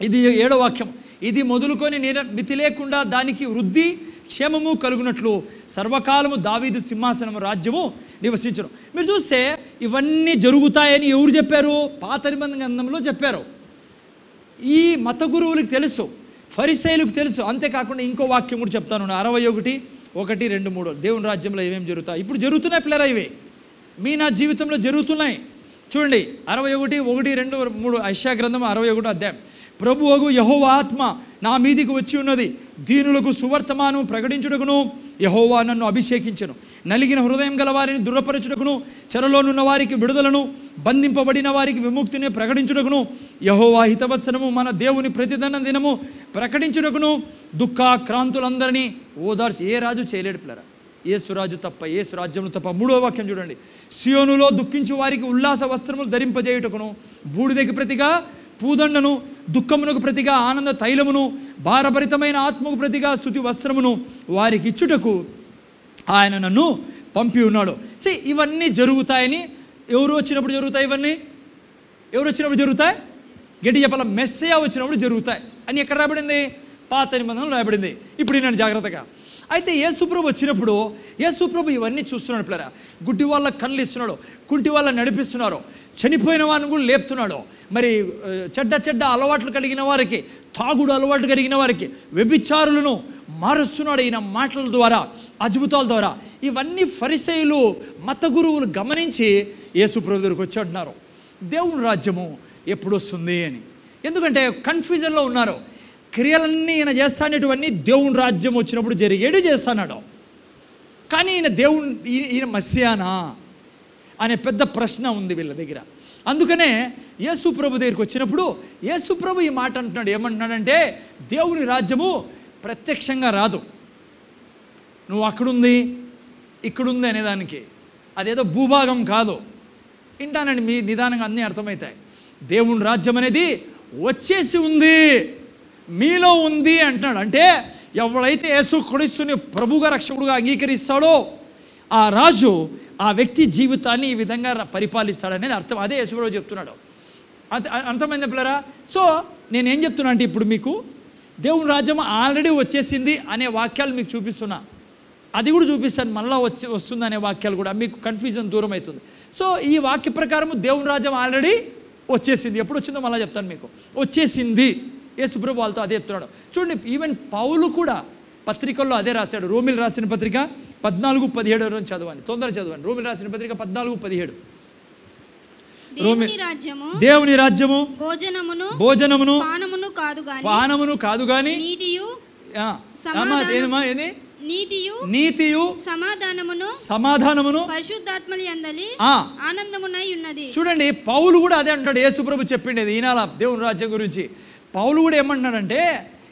ఇది 7వ వాక్యం. ఇది మొదలుకొని మితి లేకుండా దానికి వృద్ధి క్షేమము కలుగునట్లు సర్వకాలము దావీదు సింహాసనం రాజ్యము నివసించను. మీరు చూస్తే ఇవన్నీ జరుగుతాయని ఎవరు చెప్పారు? పాత నిబంధన గ్రంథంలో చెప్పారు. ఈ మత గురువులకు తెలుసు, ఫరిసైలకు తెలుసు. అంతేకాకుండా ఇంకో వాక్యం కూడా చెప్తాను, 61, 1, 2, 3. దేవుని రాజ్యంలో ఏమేమి జరుగుతాయి? ఇప్పుడు జరుగుతున్నాయి పిల్లరా, ఇవి మీ నా జీవితంలో జరుగుతున్నాయి. చూడండి, 61, 1, 2, 3 యెషయా గ్రంథం 61వ అధ్యాయం. ప్రభువగు యెహోవా ఆత్మ నా మీదికి వచ్చి ఉన్నది, దీనులకు సువర్తమానం ప్రకటించుటకును యెహోవా నన్ను అభిషేకించెను, నలిగిన హృదయం గల వారిని దృఢపరచుటకును, చెరలోనున్న వారికి విడుదలను, బంధింపబడిన వారికి విముక్తిని ప్రకటించుటకును, యెహోవా హితవసనము మన దేవుని ప్రతిదండ దినము ప్రకటించుటకును, దుఃఖాక్రాంతులందరినీ ఓదార్చి. ఏ రాజు చేయలేడు పిల్లరా, యేసురాజు తప్ప, యేసు రాజ్యములు తప్ప. 3వ వాక్యం చూడండి, సియోనులో దుఃఖించు వారికి ఉల్లాస వస్త్రములు ధరింపజేయుటకును, బూడిదకి ప్రతిగా పూదండను, దుఃఖమునకు ప్రతిగా ఆనంద తైలమును, భారభరితమైన ఆత్మకు ప్రతిగా స్తుతి వస్త్రమును వారికి ఇచ్చుటకు ఆయన నన్ను పంపి ఉన్నాడు. ఇవన్నీ జరుగుతాయని ఎవరు వచ్చినప్పుడు జరుగుతాయి? ఇవన్నీ ఎవరు వచ్చినప్పుడు జరుగుతాయి? గట్టి చెప్పాల, మెస్సయా వచ్చినప్పుడు జరుగుతాయి అని ఎక్కడ రాబడింది? పాత నిబంధనలు రాబడింది. ఇప్పుడు నేను జాగ్రత్తగా. అయితే యేసుప్రభు వచ్చినప్పుడు యేసుప్రభు ఇవన్నీ చూస్తున్నాడు పిల్లరా. గుడ్డి వాళ్ళకి కళ్ళు ఇస్తున్నాడు, కుంటి వాళ్ళని నడిపిస్తున్నారు, చనిపోయిన వారిని కూడా లేపుతున్నాడు. మరి చెడ్డ అలవాట్లు కలిగిన వారికి, తాగుడు అలవాట్లు కలిగిన వారికి, వ్యభిచారులను మారుస్తున్నాడు ఈయన మాటల ద్వారా, అద్భుతాల ద్వారా. ఇవన్నీ ఫరిసైలు, మత గురువులు గమనించి యేసుప్రభు దగ్గరికి వచ్చి అంటున్నారు, దేవుని రాజ్యము ఎప్పుడు వస్తుంది అని. ఎందుకంటే కన్ఫ్యూజన్లో ఉన్నారు. క్రియలన్నీ ఈయన చేస్తానేటివన్నీ దేవుని రాజ్యం వచ్చినప్పుడు జరిగేడు చేస్తాడు. కానీ ఈయన మస్సియానా అనే పెద్ద ప్రశ్న ఉంది వీళ్ళ దగ్గర. అందుకనే యేసుప్రభు దగ్గరికి వచ్చినప్పుడు యేసుప్రభు ఈ మాట అంటున్నాడు. ఏమంటున్నాడంటే, దేవుని రాజ్యము ప్రత్యక్షంగా రాదు, నువ్వు అక్కడుంది ఇక్కడుంది అనేదానికి. అదేదో భూభాగం కాదు. వింటానండి, మీ నిదానంగా అన్నీ అర్థమవుతాయి. దేవుని రాజ్యం అనేది వచ్చేసి ఉంది, మీలో ఉంది అంటున్నాడు. అంటే ఎవరైతే యేసుక్రీస్తుని ప్రభుగా రక్షకుడుగా అంగీకరిస్తాడో ఆ రాజు ఆ వ్యక్తి జీవితాన్ని ఈ విధంగా పరిపాలిస్తాడనేది అర్థం. అదే యేసుప్రభు చెప్తున్నాడు. అర్థమైంది పిల్లరా? సో నేనేం చెప్తున్నా అంటే ఇప్పుడు మీకు దేవుని రాజ్యం ఆల్రెడీ వచ్చేసింది అనే వాక్యాలు మీకు చూపిస్తున్నా, అది కూడా చూపిస్తాను. మళ్ళీ వస్తుంది అనే వాక్యాలు కూడా మీకు కన్ఫ్యూజన్ దూరం అవుతుంది. సో ఈ వాక్య ప్రకారం దేవుని రాజ్యం ఆల్రెడీ వచ్చేసింది. ఎప్పుడు వచ్చిందో మళ్ళీ చెప్తాను మీకు. వచ్చేసింది, యేసుప్రభు వాళ్ళతో అదే చెప్తున్నాడు. చూడండి, ఈవెన్ పౌలు కూడా పత్రికల్లో అదే రాశాడు. రోమిలు రాసిన పత్రిక 14:17 చదవండి, తొందర చదవండి. రోమిలు రాసిన పత్రిక 14:17. దేవుని రాజ్యము భోజనమును పానమును కాదు గాని నీతియు సమాధానమును పరిశుద్ధాత్మలి యందలి ఆనందమునై ఉన్నది. చూడండి, పౌలు కూడా అదే అంటాడు. యేసుప్రభు చెప్పిండేది ఈనాల దేవుని రాజ్యం గురించి. పౌలు కూడా ఏమంటున్నాడంటే,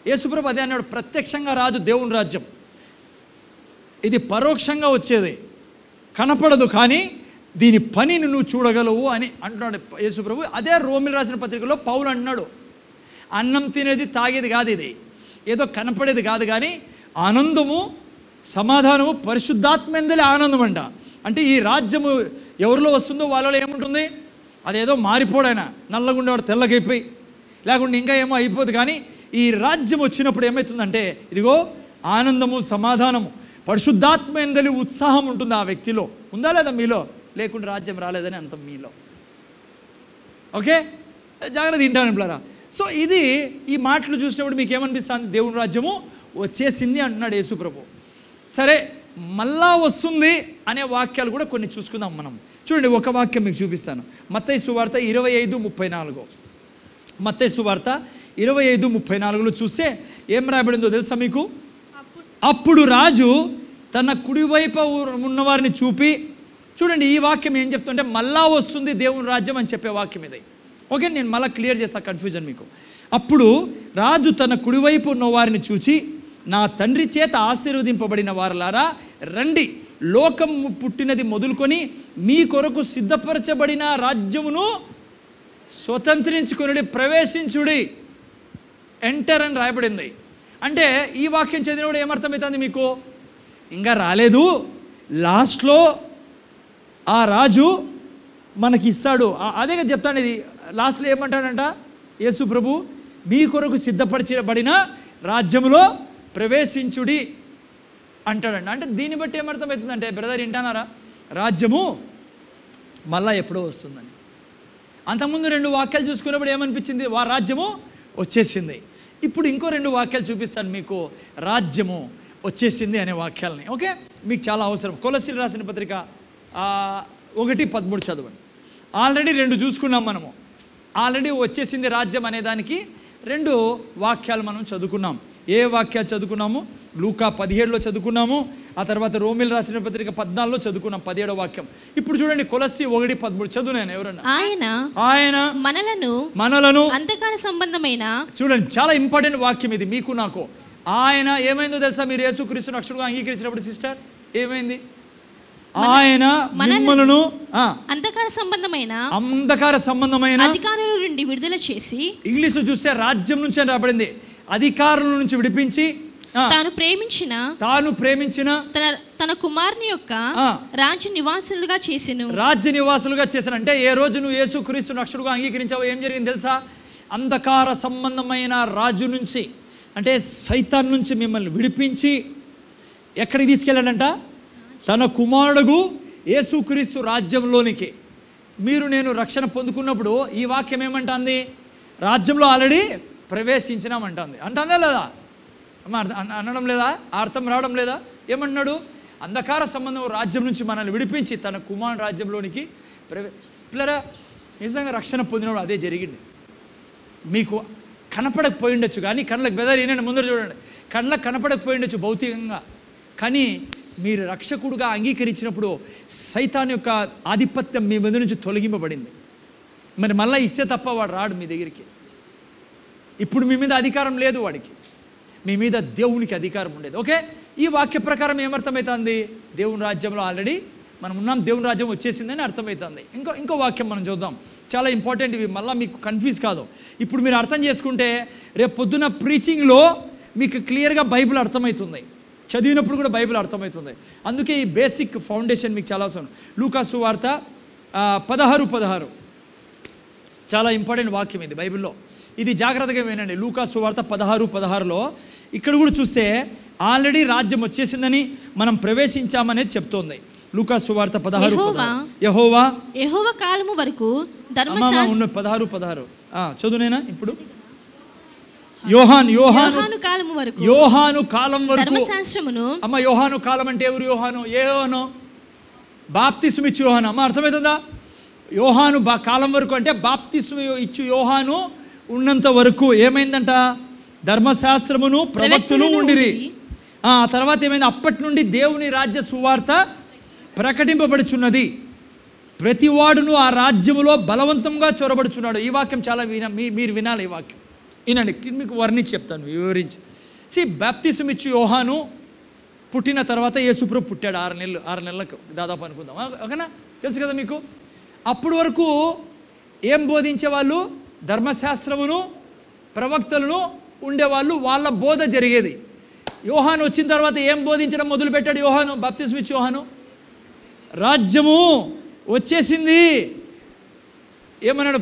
యేసుప్రభు అదే అన్నాడు, ప్రత్యక్షంగా రాదు దేవుని రాజ్యం, ఇది పరోక్షంగా వచ్చేది, కనపడదు, కానీ దీని పనిని నువ్వు చూడగలవు అని అంటున్నాడు యేసుప్రభు. అదే రోమిలు రాసిన పత్రికలో పౌలు అంటున్నాడు, అన్నం తినేది తాగేది కాదు, ఇది ఏదో కనపడేది కాదు, కానీ ఆనందము సమాధానము పరిశుద్ధాత్మెందలే ఆనందం అంట. అంటే ఈ రాజ్యము ఎవరిలో వస్తుందో వాళ్ళలో ఏముంటుంది, అదేదో మారిపోడైనా నల్లగుండేవాడు తెల్లగైపోయి లేకుంటే ఇంకా ఏమో అయిపోదు, కానీ ఈ రాజ్యం వచ్చినప్పుడు ఏమవుతుందంటే ఇదిగో ఆనందము సమాధానము పరిశుద్ధాత్మెందలి ఉత్సాహం ఉంటుంది ఆ వ్యక్తిలో. ఉందా లేదా మీలో? లేకుంటే రాజ్యం రాలేదని అంత మీలో. ఓకే, జాగ్రత్త తింటాను పిల్లరా. సో ఇది ఈ మాటలు చూసినప్పుడు మీకు ఏమనిపిస్తుంది? దేవుని రాజ్యము వచ్చేసింది అంటున్నాడు యేసుప్రభు. సరే, మళ్ళా వస్తుంది అనే వాక్యాలు కూడా కొన్ని చూసుకుందాం మనం. చూడండి, ఒక వాక్యం మీకు చూపిస్తాను. మత్తయి సువార్త 25:34. మత్తయి సువార్త 25:34లో చూస్తే ఏం రాయబడిందో తెలుసా మీకు? అప్పుడు రాజు తన కుడివైపు ఉన్నవారిని చూపి, చూడండి ఈ వాక్యం ఏం చెప్తుంటే మళ్ళా వస్తుంది దేవుని రాజ్యం అని చెప్పే వాక్యం ఇది. ఓకే, నేను మళ్ళీ క్లియర్ చేస్తా కన్ఫ్యూజన్ మీకు. అప్పుడు రాజు తన కుడివైపు ఉన్న వారిని చూచి, నా తండ్రి చేత ఆశీర్వదింపబడిన వారలారా రండి, లోకం పుట్టినది మొదలుకొని మీ కొరకు సిద్ధపరచబడిన రాజ్యమును స్వతంత్రించుకుని ప్రవేశించుడి, ఎంటర్ అని రాయబడింది. అంటే ఈ వాక్యం చదివినప్పుడు ఏమర్థమవుతుంది మీకు? ఇంకా రాలేదు, లాస్ట్లో ఆ రాజు మనకి ఇస్తాడు. అదేగా చెప్తాను, ఇది లాస్ట్లో ఏమంటాడంట యేసు ప్రభు, మీ కొరకు సిద్ధపరచబడిన రాజ్యములో ప్రవేశించుడి అంటాడండి. అంటే దీన్ని బట్టి ఏమర్థమవుతుందంటే బ్రదర్ వింటానారా, రాజ్యము మళ్ళా ఎప్పుడో వస్తుందని. అంతకుముందు 2 వాక్యాలు చూసుకున్నప్పుడు ఏమనిపించింది? రాజ్యము వచ్చేసింది. ఇప్పుడు ఇంకో 2 వాక్యాలు చూపిస్తాను మీకు, రాజ్యము వచ్చేసింది అనే వాక్యాలని. ఓకే, మీకు చాలా అవసరం. కొలస్సీలు రాసిన పత్రిక 1:13 చదవండి. ఆల్రెడీ 2 చూసుకున్నాం మనము. ఆల్రెడీ వచ్చేసింది రాజ్యం అనే దానికి 2 వాక్యాలు మనం చదువుకున్నాం. ఏ వాక్యాలు చదువుకున్నాము? లూకా 17లో చదువుకున్నాము, ఆ తర్వాత రోమిలు రాసిన పత్రిక 14లో చదువుకున్నాం 17వ వాక్యం. ఇప్పుడు చూడండి, కొలస్సీ 1:13 చదువునాను ఎవరన్నా. ఆయన మనలను అంధకార సంబంధమైన, చూడండి చాలా ఇంపార్టెంట్ వాక్యం ఇది మీకు నాకు. ఆయన ఏమైందో తెలుసా? మీరు యేసుక్రీస్తును రక్షకుడుగా అంగీకరించినప్పుడు సిస్టర్ ఏమైంది? ఆయన మిమ్మలను అంధకార సంబంధమైన అధికారుల నుండి విడుదల చేసి, ఇంగ్లీష్లో చూస్తే రాజ్యం నుంచి అని రాబడింది, అధికారుల నుంచి విడిపించి తాను ప్రేమించిన తన కుమారుని యొక్క రాజ్య నివాసులుగా చేసిన. అంటే ఏ రోజు నువ్వు యేసుక్రీస్తును రక్షకుడుగా అంగీకరించావో ఏం జరిగింది తెలుసా? అంధకార సంబంధమైన రాజు నుంచి, అంటే సైతాన్ నుంచి మిమ్మల్ని విడిపించి ఎక్కడికి తీసుకెళ్ళాడంట? తన కుమారుడు యేసుక్రీస్తు రాజ్యంలోనికి. నేను రక్షణ పొందుకున్నప్పుడు ఈ వాక్యం ఏమంటుంది? రాజ్యంలో ఆల్రెడీ ప్రవేశించినామంటుంది. అంటుందా లేదా? అనడం లేదా? అర్థం రావడం లేదా? ఏమన్నాడు? అంధకార సంబంధం రాజ్యం నుంచి మనల్ని విడిపించి తన కుమారుడు రాజ్యంలోనికి పిల్లరా, నిజంగా రక్షణ పొందినప్పుడు అదే జరిగింది. మీకు కనపడకపోయి ఉండొచ్చు, కానీ కళ్ళకు బెదర్ ఏనండి ముందర చూడండి, కళ్ళకు కనపడకపోయి ఉండొచ్చు భౌతికంగా, కానీ మీరు రక్షకుడుగా అంగీకరించినప్పుడు సైతాన్ యొక్క ఆధిపత్యం మీ మీద నుంచి తొలగింపబడింది. మరి మళ్ళీ ఇస్తే తప్ప వాడు రాడు మీ దగ్గరికి. ఇప్పుడు మీ మీద అధికారం లేదు వాడికి, మీ మీద దేవునికి అధికారం ఉండేది. ఓకే, ఈ వాక్య ప్రకారం ఏమర్థమవుతుంది? దేవుని రాజ్యంలో ఆల్రెడీ మనం ఉన్నాం, దేవుని రాజ్యం వచ్చేసిందని అర్థమవుతుంది. ఇంకో వాక్యం మనం చూద్దాం. చాలా ఇంపార్టెంట్ ఇవి, మళ్ళీ మీకు కన్ఫ్యూజ్ కాదు. ఇప్పుడు మీరు అర్థం చేసుకుంటే రేపు పొద్దున ప్రీచింగ్లో మీకు క్లియర్గా బైబిల్ అర్థమవుతుంది, చదివినప్పుడు కూడా బైబిల్ అర్థమవుతుంది. అందుకే ఈ బేసిక్ ఫౌండేషన్ మీకు చాలా అవసరం. లూకా సువార్త 16:16 చాలా ఇంపార్టెంట్ వాక్యం ఇది బైబిల్లో. ఇది జాగ్రత్తగా వినండి. లూకా సువార్త 16:16లో ఇక్కడ కూడా చూస్తే ఆల్రెడీ రాజ్యం వచ్చేసిందని మనం ప్రవేశించామనేది చెప్తోంది. లూకా సువార్త 16:16 యెహోవా కాలము వరకు 16 చదువునేనా ఇప్పుడు? యోహాను కాలం వరకు ధర్మశాస్త్రమును. అమ్మ యోహాను కాలం అంటే ఎవరు? యోహాను ఏ యోహాను? బాప్తిస్మ ఇచ్చు యోహాను. అమ్మ అర్థమవుతుందా? యోహాను కాలం వరకు అంటే బాప్తిస్మ ఇచ్చు యోహాను ఉన్నంత వరకు ఏమైందంట? ధర్మశాస్త్రమును ప్రవక్తలు ఉండిరి. ఆ తర్వాత ఏమైంది? అప్పటి నుండి దేవుని రాజ్య సువార్త ప్రకటింపబడుచున్నది, ప్రతివాడును ఆ రాజ్యములో బలవంతంగా చొరబడుచున్నాడు. ఈ వాక్యం చాలా మీరు వినాలి. ఈ వాక్యం వినండి, మీకు వర్ణించి చెప్తాను, వివరించి. బాప్తిస్మ ఇచ్చు యోహాను పుట్టిన తర్వాత యేసుప్రభు పుట్టాడు 6 నెలలకు దాదాపు అనుకుందాం, ఓకేనా? తెలుసు కదా మీకు. అప్పటి వరకు ఏం బోధించేవాళ్ళు? ధర్మశాస్త్రమును ప్రవక్తలను ఉండేవాళ్ళు, వాళ్ళ బోధ జరిగేది. యోహాను వచ్చిన తర్వాత ఏం బోధించడం మొదలుపెట్టాడు యోహాను? బాప్తిస్మ ఇచ్చు యోహాను రాజ్యము వచ్చేసింది ఏమన్నాడు?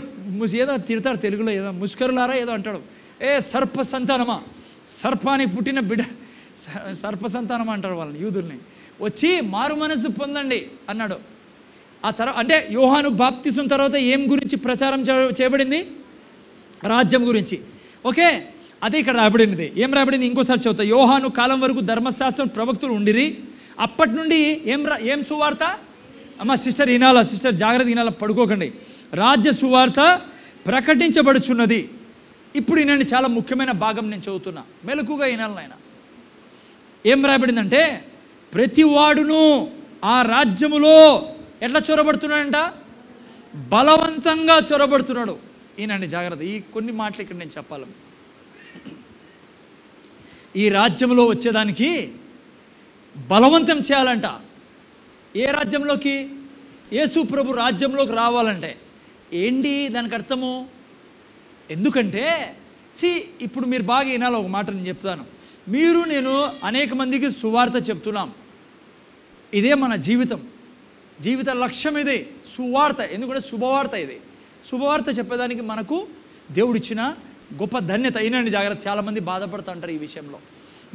ఏదో తిడతాడు తెలుగులో, ఏదో ముష్కరులారా ఏదో అంటాడు. సర్ప సంతానమా, సర్పానికి పుట్టిన బిడ్డ, సర్ప సంతానమా అంటారు వాళ్ళని, యూదుల్ని. వచ్చి మారు మనసు పొందండి అన్నాడు. ఆ తర్వాత అంటే యోహాను బాప్తిసం తర్వాత ఏం గురించి ప్రచారం చేయబడింది? రాజ్యం గురించి. ఓకే, అదే ఇక్కడ రాబడింది. ఏం రాబడింది? ఇంకోసారి చదువుతా. యోహాను కాలం వరకు ధర్మశాస్త్రం ప్రవక్తలు ఉండిరి, అప్పటి నుండి ఏం సువార్త? అమ్మ సిస్టర్ వినాలా, సిస్టర్ జాగ్రత్త వినాలా, పడుకోకండి. రాజ్య సువార్త ప్రకటించబడుచున్నది. ఇప్పుడు వినండి, చాలా ముఖ్యమైన భాగం నేను చదువుతున్నా, మెలకుగా వినాలి నాయన. ఏం రాబడిందంటే ప్రతివాడును ఆ రాజ్యములో ఎట్లా చొరబడుతున్నాడంట? బలవంతంగా చొరబడుతున్నాడు. ఈనండి జాగ్రత్త, ఈ కొన్ని మాటలు ఇక్కడ నేను చెప్పాలి. ఈ రాజ్యంలో వచ్చేదానికి బలవంతం చేయాలంట. ఏ రాజ్యంలోకి? యేసు ప్రభు రాజ్యంలోకి రావాలంటే ఏంటి దానికి అర్థము? ఎందుకంటే ఇప్పుడు మీరు బాగా వినాలి, ఒక మాట నేను చెప్తాను. మీరు నేను అనేక మందికి సువార్త చెప్తున్నాం, ఇదే మన జీవిత లక్ష్యం ఇదే, సువార్త. ఎందుకంటే శుభవార్త ఇది. శుభవార్త చెప్పేదానికి మనకు దేవుడిచ్చిన గొప్ప ధన్యత. అయినండి జాగ్రత్త, చాలామంది బాధపడుతూ ఉంటారు ఈ విషయంలో.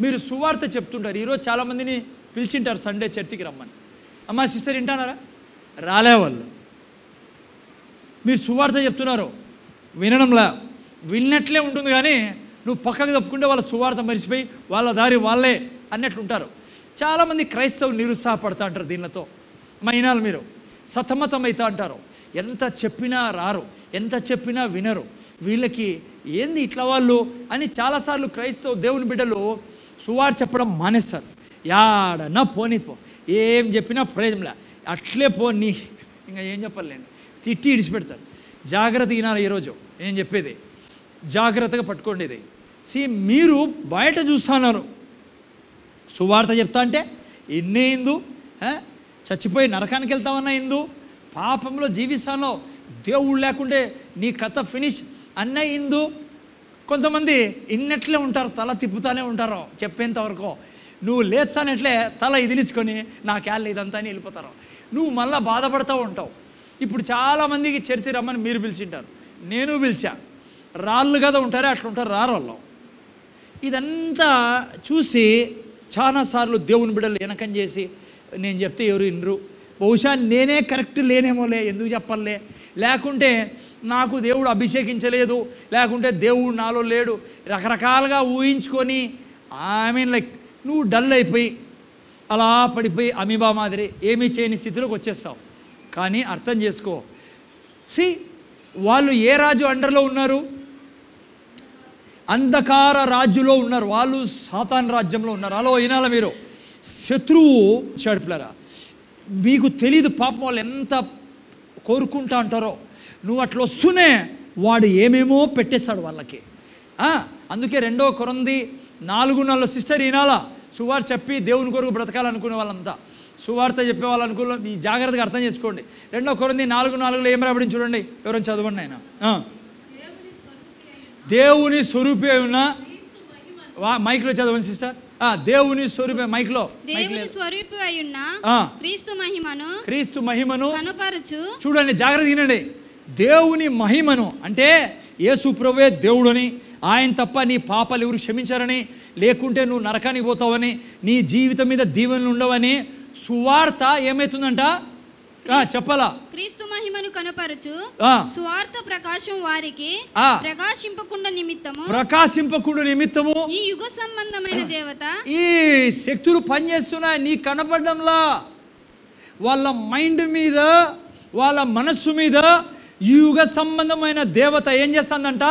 మీరు సువార్త చెప్తుంటారు. ఈరోజు చాలామందిని పిలిచింటారు సండే చర్చికి రమ్మని. అమ్మా సిస్టర్ వింటానారా? రాలే వాళ్ళు. మీరు సువార్త చెప్తున్నారు, వినడంలా విన్నట్లే ఉంటుంది, కానీ నువ్వు పక్కకు తప్పుకుంటే వాళ్ళ సువార్త మరిచిపోయి వాళ్ళ దారి వాళ్ళే అన్నట్లుంటారు. చాలామంది క్రైస్తవులు నిరుత్సాహపడతా అంటారు దీనితో. మైనాలు మీరు సతమతం అవుతా అంటారు. ఎంత చెప్పినా రారు, ఎంత చెప్పినా వినరు, వీళ్ళకి ఏంది ఇట్లా వాళ్ళు అని చాలాసార్లు క్రైస్తవ దేవుని బిడ్డలు సువార్త చెప్పడం మానేస్తారు. యాడన్నా పోనీపో, ఏం చెప్పినా ప్రయోజనంలే, అట్లే పోనీ, ఇంకా ఏం చెప్పలేండి, తిట్టి ఇడిచిపెడతారు. జాగ్రత్త వినాలి. ఈరోజు నేను చెప్పేది జాగ్రత్తగా పట్టుకోండి. ఇది మీరు బయట చూస్తున్నారు, సువార్త చెప్తా అంటే ఇన్నే ఇందు, చచ్చిపోయి నరకానికి వెళ్తామన్నా ఇందు, పాపంలో జీవిస్తానో, దేవుడు లేకుంటే నీ కథ ఫినిష్ అన్న ఇందు. కొంతమంది ఇన్నట్లే ఉంటారు, తల తిప్పుతానే ఉంటారు చెప్పేంతవరకు. నువ్వు లేస్తానట్లే తల ఇదిలించుకొని నా క్యాల్ ఇదంతా అని వెళ్ళిపోతారు. నువ్వు మళ్ళీ బాధపడుతూ ఉంటావు. ఇప్పుడు చాలామందికి చర్చి రమ్మని మీరు పిలిచింటారు, నేను పిలిచా. రాళ్ళు కదా ఉంటారే, అట్లా ఉంటారు, రారోళ్ళం. ఇదంతా చూసి చాలాసార్లు దేవుని బిడ్డలు వెనకం చేసి నేను చెప్తే ఎవరు వినరు, బహుశా నేనే కరెక్ట్ లేనేమోలే, ఎందుకు చెప్పాలే, లేకుంటే నాకు దేవుడు అభిషేకించలేదు, లేకుంటే దేవుడు నాలో లేడు, రకరకాలుగా ఊహించుకొని లైక్ నువ్వు డల్ అయిపోయి అలా పడిపోయి అమీబా మాదిరి ఏమీ చేయని స్థితిలోకి వచ్చేస్తావు. కానీ అర్థం చేసుకో, వాళ్ళు ఏ రాజు అండర్లో ఉన్నారు? అంధకార రాజ్యులో ఉన్నారు. వాళ్ళు సాతాన్ రాజ్యంలో ఉన్నారు. అలా వినాల మీరు. శత్రువు చెడుపులరా, మీకు తెలీదు పాపం వాళ్ళు ఎంత కోరుకుంటా అంటారో. నువ్వు అట్లా వస్తూనే వాడు ఏమేమో పెట్టేశాడు వాళ్ళకి. అందుకే 2 కొరింథీ 4:4 సిస్టర్ వినాలా, సువార్ చెప్పి దేవుని కొరకు బ్రతకాలనుకునే వాళ్ళంతా సువార్త చెప్పే వాళ్ళు అనుకూలం, ఈ జాగ్రత్తగా అర్థం చేసుకోండి. 2 కొరింథీ 4:4 ఏం రాబడింది చూడండి, ఎవరైనా చదవండి. ఆయన దేవుని స్వరూపి అయి ఉన్న, మైక్లో చదవండి సిస్టర్. దేవుని స్వరూపి, మైక్లో, దేవుని స్వరూపి అయి ఉన్న క్రీస్తు మహిమను కనపరచు. చూడండి, జాగ్రత్తగా వినండి. దేవుని మహిమను అంటే యేసు ప్రభువే దేవుడని, ఆయన తప్ప నీ పాపాలు ఎవరు క్షమించారని, లేకుంటే నువ్వు నరకానికి పోతావని, నీ జీవితం మీద దీవెనలు ఉండవని సువార్త ఏమవుతుందంట చెప్పాలా? క్రీస్తు మహిమను కనపరచు సువార్త ప్రకాశం వారికి ప్రకాశింపకుండా నిమిత్తము ఈ యుగ సంబంధమైన దేవత, ఈ శక్తులు పనిచేస్తున్నాయి నీ కనపడడంలా. వాళ్ళ మైండ్ మీద, వాళ్ళ మనస్సు మీద ఈ యుగ సంబంధమైన దేవత ఏం చేస్తుందంట?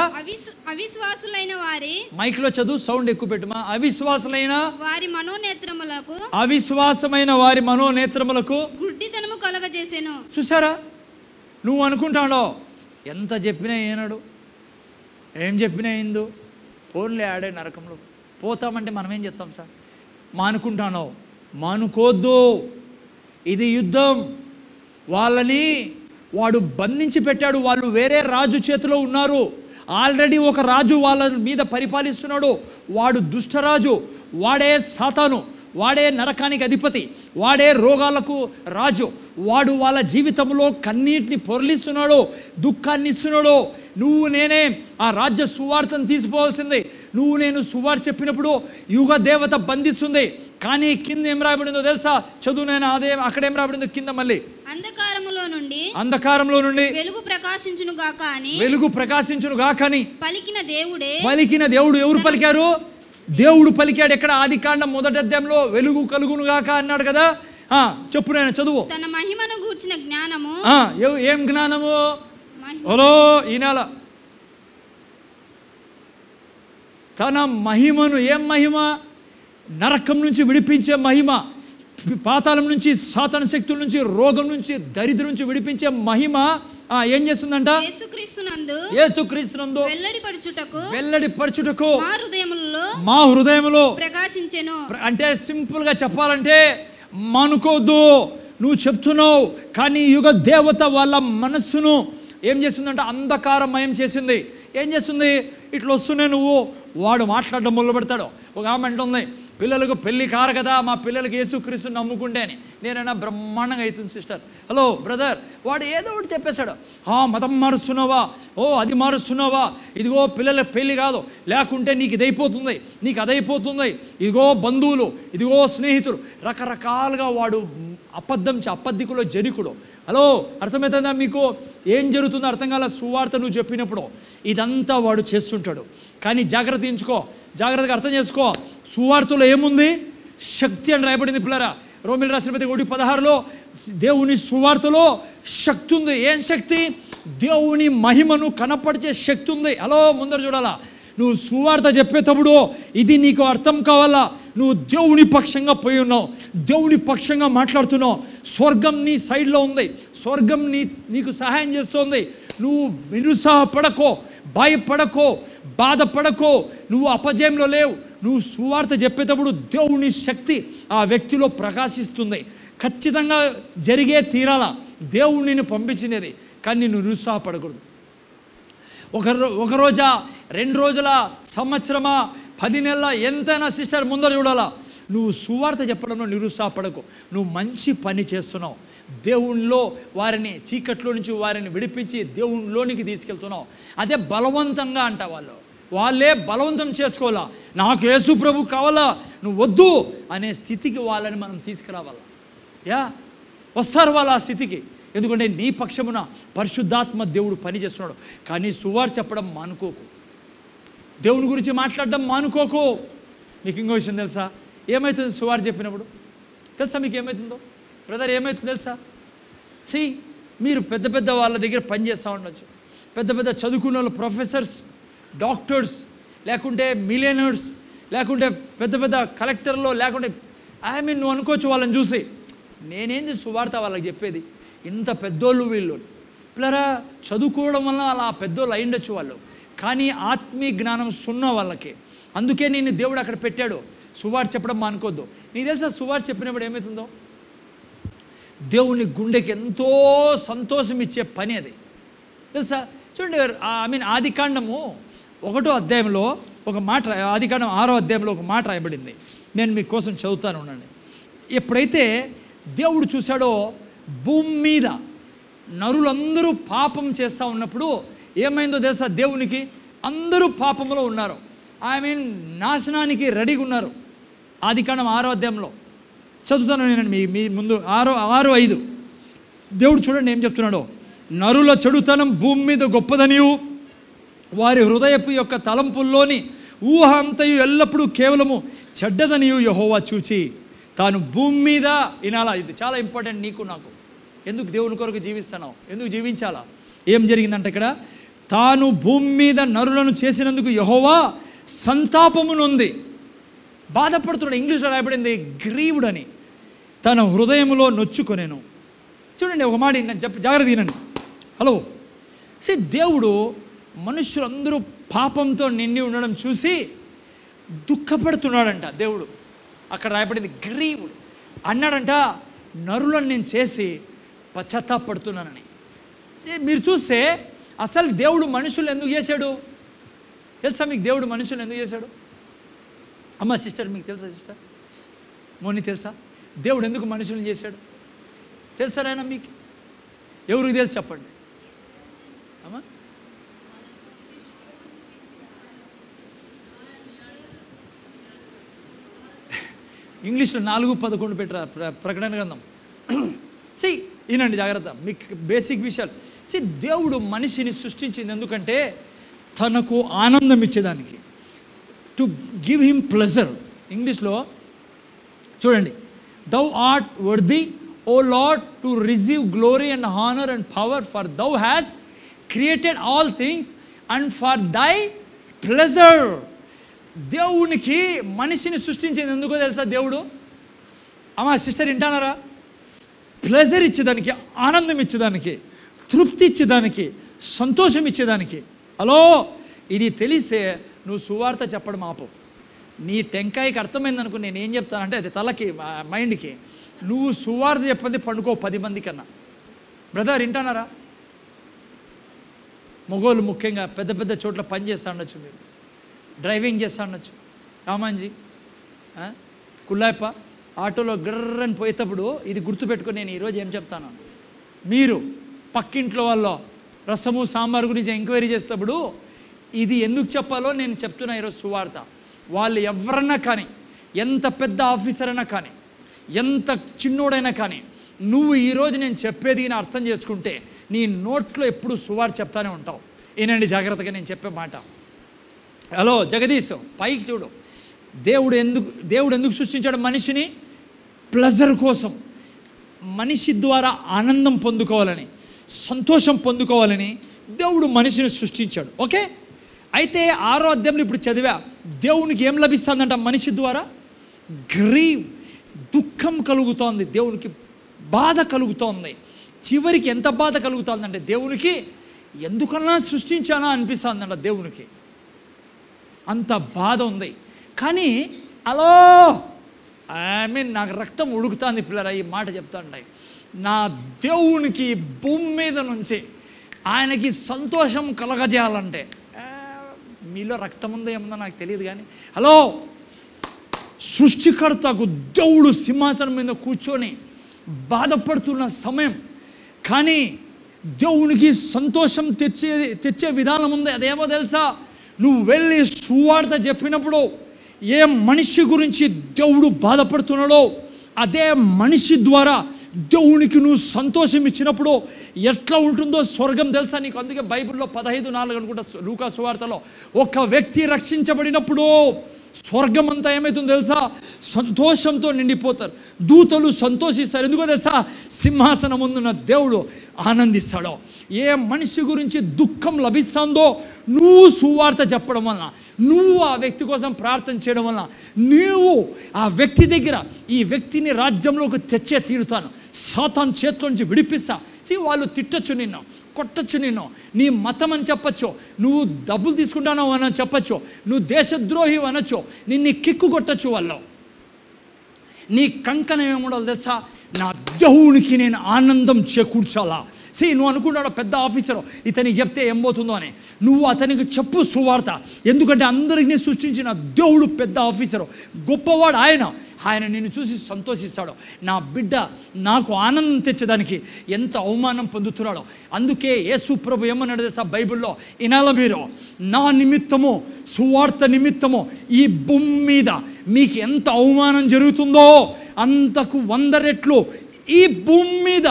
అవిశ్వాసులైన వారి, మైక్లో చదువు, సౌండ్ ఎక్కువ పెట్టుమా. అవిశ్వాసులైన వారి మనోనేత్రములకు, అవిశ్వాసమైన వారి మనోనేత్రములకు గుడ్డితనము కలగజేసెను. చూసారా? నువ్వు అనుకుంటాడో ఎంత చెప్పినా ఏనాడు, ఏం చెప్పినా ఏందో, ఫోన్లే ఆడే నరకంలో పోతామంటే మనం ఏం చెప్తాం సార్? మానుకుంటానో మానుకోద్దు, ఇది యుద్ధం. వాళ్ళని వాడు బంధించి పెట్టాడు, వాళ్ళు వేరే రాజు చేతిలో ఉన్నారు. ఆల్రెడీ ఒక రాజు వాళ్ళ మీద పరిపాలిస్తున్నాడు, వాడు దుష్టరాజు, వాడే సాతాను, వాడే నరకానికి అధిపతి, వాడే రోగాలకు రాజు. వాడు వాళ్ళ జీవితంలో కన్నీటిని పొరలిస్తున్నాడు, దుఃఖాన్ని ఇస్తున్నాడు. నువ్వు నేనే ఆ రాజ్య సువార్తను తీసుకోవాల్సిందే. నువ్వు నేను సువార్త చెప్పినప్పుడు యుగ దేవత బంధిస్తుంది. కానీ కింద ఏం రాబడిందో తెలుసా? చదువు నేను, అదే అక్కడేం రాబడిందో కింద మళ్ళీ, అంధకారంలో నుండి వెలుగు ప్రకాశించును గాక అని పలికిన దేవుడు. ఎవరు పలికారు? దేవుడు పలికాడు. ఎక్కడ? ఆదికాండం 1వ అధ్యాయంలో వెలుగు కలుగును గాక అన్నాడు కదా. చెప్పు నేను, చదువు. తన మహిమను గూర్చిన జ్ఞానము. ఏం జ్ఞానము? ఓలో ఈ నెల తన మహిమను, ఏం మహిమ? నరకం నుంచి విడిపించే మహిమ, పాతాళం నుంచి, సాతాను శక్తుల నుంచి, రోగం నుంచి, దరిద్రం నుంచి విడిపించే మహిమ ఏం చేస్తుందంట? యేసుక్రీస్తునందు వెల్లడిపరచుటకు మా హృదయములో ప్రకాశించెను. అంటే సింపుల్ గా చెప్పాలంటే, మానుకోద్దు. నువ్వు చెప్తున్నావు కానీ యుగ దేవత వాళ్ళ మనస్సును ఏం చేస్తుందంటే అంధకారమయం చేసింది. ఏం చేస్తుంది? ఇట్లా వస్తున్నాయి నువ్వు, వాడు మాట్లాడడం మొదలు పెడతాడు. ఒక ఆమె అంటుంది, పిల్లలకు పెళ్ళి కారు కదా, మా పిల్లలకి యేసుక్రీస్తుని నమ్ముకుంటే అని. నేనైనా బ్రహ్మాండంగా అవుతుంది సిస్టర్. హలో బ్రదర్, వాడు ఏదో ఒకటి చెప్పేశాడు. మతం మారుస్తున్నావా, అది మారుస్తున్నావా, ఇదిగో పిల్లలకు పెళ్ళి కాదు, లేకుంటే నీకు ఇదైపోతుంది, నీకు అదైపోతుంది, ఇదిగో బంధువులు, ఇదిగో స్నేహితులు, రకరకాలుగా వాడు అబద్ధికులో జనికుడు. హలో, అర్థమవుతుందా మీకు? ఏం జరుగుతుందో అర్థం కాల. సువార్త నువ్వు చెప్పినప్పుడు ఇదంతా వాడు చేస్తుంటాడు. కానీ జాగ్రత్తగా అర్థం చేసుకో. సువార్తలో ఏముంది? శక్తి అని రాయబడింది పిల్లరా. రోమిల్ రాసిన 1:16లో దేవుని సువార్తలో శక్తి ఉంది. ఏం శక్తి? దేవుని మహిమను కనపరిచే శక్తి ఉంది. హలో, ముందర చూడాలా. నువ్వు సువార్త చెప్పేటప్పుడు ఇది నీకు అర్థం కావాలా. నువ్వు దేవుని పక్షంగా పోయి ఉన్నావు, దేవుని పక్షంగా మాట్లాడుతున్నావు. స్వర్గం నీ సైడ్లో ఉంది, స్వర్గం నీకు సహాయం చేస్తుంది. నువ్వు నిరుత్సాహపడకో, భయపడకో, బాధపడకో. నువ్వు అపజయంలో లేవు. నువ్వు సువార్త చెప్పేటప్పుడు దేవుని శక్తి ఆ వ్యక్తిలో ప్రకాశిస్తుంది. ఖచ్చితంగా జరిగే తీరాలా. దేవుడు నిన్ను పంపించినది, కానీ నువ్వు నిరుత్సాహపడకూడదు. ఒక రోజా, 2 రోజుల, సంవత్సరమా, 10 నెలల, ఎంతైనా సిస్టర్ ముందర చూడాలా. నువ్వు సువార్త చెప్పడంలో నిరుత్సాహపడకు. నువ్వు మంచి పని చేస్తున్నావు. దేవునిలో వారిని, చీకట్లో నుంచి వారిని విడిపించి దేవునిలోనికి తీసుకెళ్తున్నావు. అదే బలవంతంగా అంట. వాళ్ళే బలవంతం చేసుకోవాలా. నాకు యేసు ప్రభు కావాలా, నువ్వు వద్దు అనే స్థితికి వాళ్ళని మనం తీసుకురావాలా. వస్తారు వాళ్ళు ఆ స్థితికి. ఎందుకంటే నీ పక్షమున పరిశుద్ధాత్మ దేవుడు పని చేస్తున్నాడు. కానీ సువార్త చెప్పడం మానుకోకు, దేవుని గురించి మాట్లాడడం మానుకోకు. మీకు ఇంకో విషయం తెలుసా? ఏమవుతుంది సువార్త చెప్పినప్పుడు? తెలుసా మీకు ఏమవుతుందో? బ్రదర్, ఏమవుతుందో తెలుసా? మీరు పెద్ద వాళ్ళ దగ్గర పని చేస్తూ ఉండొచ్చు. పెద్ద చదువుకున్న వాళ్ళు, ప్రొఫెసర్స్, డాక్టర్స్, లేకుంటే మిలియనర్స్, లేకుంటే పెద్ద కలెక్టర్లో, లేకుంటే నువ్వు అనుకోవచ్చు వాళ్ళని చూసి, నేనేంది సువార్త వాళ్ళకి చెప్పేది, ఇంత పెద్దోళ్ళు వీళ్ళు. పిల్లరా, చదువుకోవడం వల్ల అలా పెద్దోళ్ళు అయిండొచ్చు వాళ్ళు, కానీ ఆత్మీయ జ్ఞానం సున్నా వాళ్ళకి. అందుకే నేను దేవుడు అక్కడ పెట్టాడు. సువార్త చెప్పడం మానుకోద్దు. నీకు తెలుసా సువార్త చెప్పినప్పుడు ఏమవుతుందో? దేవుని గుండెకి ఎంతో సంతోషం ఇచ్చే పని అది, తెలుసా? చూడండి, ఆదికాండము 1వ అధ్యాయంలో ఒక మాట, ఆదికాండం 6వ అధ్యాయంలో ఒక మాట రాయబడింది. నేను మీకోసం చదువుతాను, ఉండండి. ఎప్పుడైతే దేవుడు చూశాడో భూమి మీద నరులందరూ పాపం చేస్తూ ఉన్నప్పుడు ఏమైందో తెలుసా? దేవునికి అందరూ పాపంలో ఉన్నారు, నాశనానికి రెడీగా ఉన్నారు. ఆదికాండం 6వ అధ్యాయంలో చదువుతాను నేను మీ ముందు. 6:5 దేవుడు చూడండి ఏం చెప్తున్నాడో. నరుల చెడుతనం భూమి మీద గొప్పదనియు, వారి హృదయపు యొక్క తలంపుల్లోని ఊహ అంతయు ఎల్లప్పుడూ కేవలము చెడ్డదనియు యెహోవా చూచి తాను భూమి మీద వినాలా. ఇది చాలా ఇంపార్టెంట్ నీకు నాకు. ఎందుకు దేవుని కొరకు జీవిస్తున్నావు? ఎందుకు జీవించాలా? ఏం జరిగిందంటే ఇక్కడ, తాను భూమి మీద నరులను చేసినందుకు యెహోవా సంతాపమునుంది, బాధపడుతున్నాడు. ఇంగ్లీష్లో రాయబడింది గ్రీవుడ్ అని. తన హృదయంలో నొచ్చుకొనేను. చూడండి ఒక మాట జాగ్రత్త వినండి. హలో, దేవుడు మనుషులందరూ పాపంతో నిండి ఉండడం చూసి దుఃఖపడుతున్నాడంట. దేవుడు అక్కడ రాయబడింది గ్రీవుడు అన్నాడంట, నరులను నేను చేసి పశ్చాత్తాపడుతున్నానని. మీరు చూస్తే అసలు దేవుడు మనుషులు ఎందుకు చేశాడు తెలుసా? మీకు దేవుడు మనుషులు ఎందుకు చేశాడు? అమ్మ సిస్టర్, మీకు తెలుసా? సిస్టర్ మోని తెలుసా? దేవుడు ఎందుకు మనుషులను చేశాడు తెలుసా? నాయన మీకు ఎవరికి తెలుసు చెప్పండి అమ్మా. ఇంగ్లీష్లో 4:11 పెట్టరా ప్రకటన గ్రంథం. ఈనండి జాగ్రత్త, మీకు బేసిక్ విషయాలు. దేవుడు మనిషిని సృష్టించింది ఎందుకంటే తనకు ఆనందం ఇచ్చేదానికి, టు గివ్ హిమ్ ప్లెజర్. ఇంగ్లీష్లో చూడండి, thou art worthy O Lord to receive glory and honour and power, for thou hast created all things and for thy pleasure. దేవునికి మనిషిని సృష్టించేది ఎందుకో తెలుసా? దేవుడు అమ్మా సిస్టర్ వింటానారా? ప్లెజర్ ఇచ్చేదానికి, ఆనందం ఇచ్చేదానికి, తృప్తి ఇచ్చేదానికి, సంతోషం ఇచ్చేదానికి. హలో, ఇది తెలిసే నువ్వు సువార్త చెప్పడం ఆపు. నీ టెంకాయకి అర్థమైంది అనుకో, నేను ఏం చెప్తానంటే అది తలకి మైండ్కి. నువ్వు సువార్త చెప్పండి పండుకో 10 మంది కన్నా. బ్రదర్ వింటానారా? మగోళ్ళు ముఖ్యంగా పెద్ద పెద్ద చోట్ల పని చేస్తూ ఉండొచ్చు, మీరు డ్రైవింగ్ చేస్తూ ఉండొచ్చు. రామాంజీ కుల్లాయప్ప ఆటోలో గర్రని పోయేటప్పుడు ఇది గుర్తుపెట్టుకొని నేను ఈరోజు ఏం చెప్తాను, మీరు పక్కింట్లో వాళ్ళు రసము సాంబార్ గురించి ఎంక్వైరీ చేసేటప్పుడు ఇది ఎందుకు చెప్పాలో నేను చెప్తున్నా ఈరోజు సువార్త. వాళ్ళు ఎవరన్నా కానీ, ఎంత పెద్ద ఆఫీసర్ అయినా కానీ, ఎంత చిన్నోడైనా కానీ, నువ్వు ఈరోజు నేను చెప్పేది నేను అర్థం చేసుకుంటే నీ నోట్లో ఎప్పుడు సువార్త చెప్తానే ఉంటావు. ఏనండి జాగ్రత్తగా నేను చెప్పే మాట. హలో జగదీశ్, పైకి చూడు. దేవుడు ఎందుకు సృష్టించాడు మనిషిని? ప్లెజర్ కోసం, మనిషి ద్వారా ఆనందం పొందుకోవాలని, సంతోషం పొందుకోవాలని దేవుడు మనిషిని సృష్టించాడు. ఓకే, అయితే 6వ అధ్యాయంలో ఇప్పుడు చదివా, దేవునికి ఏం లభిస్తుందంట మనిషి ద్వారా? గ్రీవ్, దుఃఖం కలుగుతోంది, దేవునికి బాధ కలుగుతోంది. చివరికి ఎంత బాధ కలుగుతుందంటే దేవునికి ఎందుకన్నా సృష్టించానా అనిపిస్తుందంట. దేవునికి అంత బాధ ఉంది. కానీ అలో నాకు రక్తం ఉడుకుతుంది పిల్లరా, ఈ మాట చెప్తాండి. నా దేవునికి భూమి మీద నుంచి ఆయనకి సంతోషం కలగజేయాలంటే, మీలో రక్తం ఉందో ఏముందో నాకు తెలియదు కానీ, హలో సృష్టికర్తకు దేవుడు సింహాసనం మీద కూర్చొని బాధపడుతున్న సమయం, కానీ దేవునికి సంతోషం తెచ్చే విధానం ఉంది. అదేమో తెలుసా? నువ్వు వెళ్ళి సువార్త చెప్పినప్పుడు ఏ మనిషి గురించి దేవుడు బాధపడుతున్నాడో అదే మనిషి ద్వారా దేవునికి నువ్వు సంతోషం ఇచ్చినప్పుడు ఎట్లా ఉంటుందో స్వర్గం తెలుసా నీకు? అందుకే బైబిల్లో 15:4 అనుకుంటా, లూకా సువార్తలో, ఒక వ్యక్తి రక్షించబడినప్పుడు స్వర్గం అంతా ఏమవుతుందో తెలుసా? సంతోషంతో నిండిపోతారు, దూతలు సంతోషిస్తారు. ఎందుకో తెలుసా? సింహాసనం ముందున్న దేవుడు ఆనందిస్తాడో. ఏ మనిషి గురించి దుఃఖం లభిస్తుందో నువ్వు సువార్త చెప్పడం వలన, నువ్వు ఆ వ్యక్తి కోసం ప్రార్థన చేయడం వలన, నువ్వు ఆ వ్యక్తి దగ్గర ఈ వ్యక్తిని రాజ్యంలోకి తెచ్చే తీరుతాను, సాతాను చేతిలో నుంచి విడిపిస్తా. వాళ్ళు తిట్టచ్చు, నిన్ను కొట్టచ్చు, నిన్ను నీ మతం అని చెప్పచ్చు, నువ్వు డబ్బులు తీసుకుంటానో అని చెప్పచ్చు, నువ్వు దేశద్రోహి అనొచ్చు, నిన్ను కిక్కు కొట్టచ్చు. వాళ్ళు నీ కంకణం ఏముండాలి తెలుసా? నా దేవునికి నేను ఆనందం చేకూర్చాలా. నువ్వు అనుకుంటాడు పెద్ద ఆఫీసరు, ఇతనికి చెప్తే ఏం పోతుందో అని. నువ్వు అతనికి చెప్పు సువార్త. ఎందుకంటే అందరినీ సృష్టించిన దేవుడు పెద్ద ఆఫీసరు, గొప్పవాడు ఆయన. ఆయన నిన్ను చూసి సంతోషిస్తాడు. నా బిడ్డ నాకు ఆనందం తెచ్చేదానికి ఎంత అవమానం పొందుతున్నాడో. అందుకే యేసు ప్రభు ఏమన్నాడు తెలుసా బైబిల్లో? ఇనాల మీరు నా నిమిత్తము, సువార్త నిమిత్తము ఈ భూమి మీద మీకు ఎంత అవమానం జరుగుతుందో అంతకు 100 రెట్లు ఈ భూమి మీద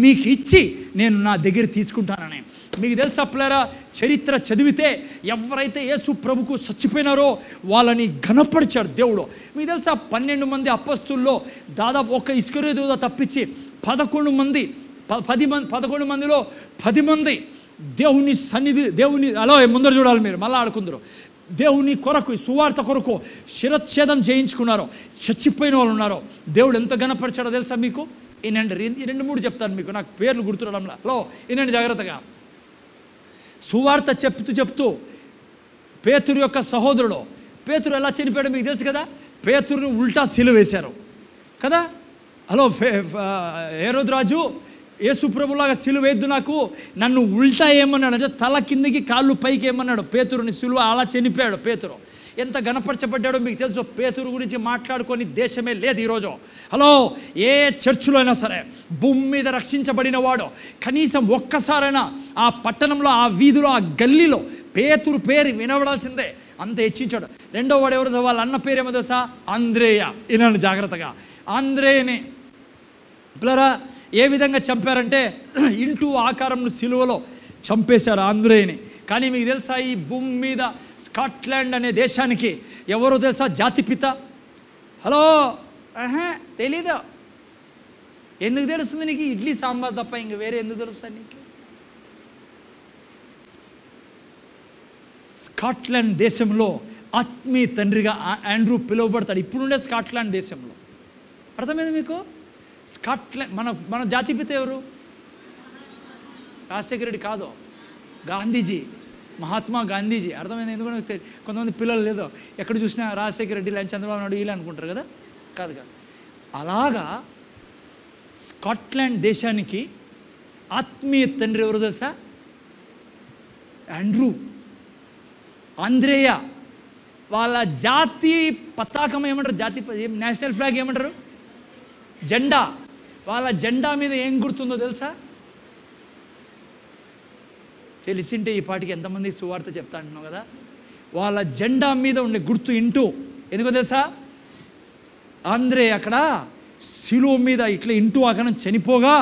మీకు ఇచ్చి నేను నా దగ్గర తీసుకుంటానని. మీకు తెలుసా పిల్లరా, చరిత్ర చదివితే ఎవరైతే యేసు ప్రభుకు చచ్చిపోయినారో వాళ్ళని ఘనపరిచాడు దేవుడు. మీకు తెలుసా 12 మంది అపొస్తలుల్లో దాదాపు ఒక ఇస్కరియోతు యూదా తప్పించి 11 మందిలో 10 మంది దేవుని సన్నిధి, దేవుని అలా ముందర చూడాలి మీరు, మళ్ళీ ఆడుకుందరు. దేవుని కొరకు, సువార్త కొరకు శిరచ్ఛేదం చేయించుకున్నారు, చచ్చిపోయిన వాళ్ళు ఉన్నారు. దేవుడు ఎంత ఘనపరిచాడో తెలుసా మీకు? ఈనండి 2-3 చెప్తాను మీకు, నాకు పేర్లు గుర్తురావడంలా. హలో ఈనండి జాగ్రత్తగా. సువార్త చెప్తూ పేతురు యొక్క సహోదరుడు, పేతురు ఎలా చనిపోయాడో మీకు తెలుసు కదా. పేతురుని ఉల్టా సిలువ వేశారు కదా. హలో హేరోదు రాజు యేసు ప్రభులాగా సిలువ వేద్దు, నన్ను ఉల్టా ఏమన్నాడు అంటే తల కిందకి కాళ్ళు పైకి ఏమన్నాడు. పేతురుని సిలువ అలా చనిపోయాడు పేతురు. ఎంత గణపరచబడ్డాడో మీకు తెలుసు. పేతురు గురించి మాట్లాడుకొని దేశమే లేదు ఈరోజు. హలో ఏ చర్చిలో అయినా సరే భూమి మీద రక్షించబడిన వాడు కనీసం ఒక్కసారైనా ఆ పట్టణంలో, ఆ వీధిలో, ఆ గల్లీలో పేతురు పేరు వినబడాల్సిందే. అంత హెచ్చించాడు. రెండో వాడు ఎవరు? వాళ్ళ అన్న పేరు ఏమో తెలుసా? ఆంద్రేయ. వినండి జాగ్రత్తగా. ఆంద్రేయని పిల్లరా ఏ విధంగా చంపారంటే ఇంటూ ఆకారంలో సిలువలో చంపేశారు ఆంద్రేయని. కానీ మీకు తెలుసా ఈ భూమి మీద స్కాట్లాండ్ అనే దేశానికి ఎవరో తెలుసా జాతిపిత? హలో తెలీదు. ఎందుకు తెలుస్తుంది నీకు? ఇడ్లీ సాంబార్ తప్ప ఇంక వేరే ఎందుకు తెలుసా నీకు? స్కాట్లాండ్ దేశంలో ఆత్మీయ తండ్రిగా ఆండ్రూ పిలువబడతాడు. ఇప్పుడుండే స్కాట్లాండ్ దేశంలో. అర్థమైంది మీకు? స్కాట్లాండ్ మన జాతిపిత ఎవరు? రాజశేఖర రెడ్డి కాదు, గాంధీజీ, మహాత్మా గాంధీజీ. అర్థమైంది? ఎందుకంటే కొంతమంది పిల్లలు లేదో ఎక్కడ చూసినా రాజశేఖర రెడ్డి లేని చంద్రబాబు నాయుడు వీళ్ళు అనుకుంటారు కదా. కాదు. అలాగా స్కాట్లాండ్ దేశానికి ఆత్మీయ తండ్రి ఎవరు తెలుసా? ఆండ్రూ. ఆంద్రేయ. వాళ్ళ జాతి పతాకం ఏమంటారు? జాతి నేషనల్ ఫ్లాగ్ ఏమంటారు? జెండా. వాళ్ళ జెండా మీద ఏం గుర్తుందో తెలుసా? తెలిసింటే ఈ పాటికి ఎంతమంది సువార్త చెప్తా అంటున్నావు కదా. వాళ్ళ జెండా మీద ఉండే గుర్తు ఇంటూ. ఎందుకో తెలుసా? ఆంద్రే అక్కడ శిలువ మీద ఇట్లా ఇంటూ అక్కడ చనిపోగా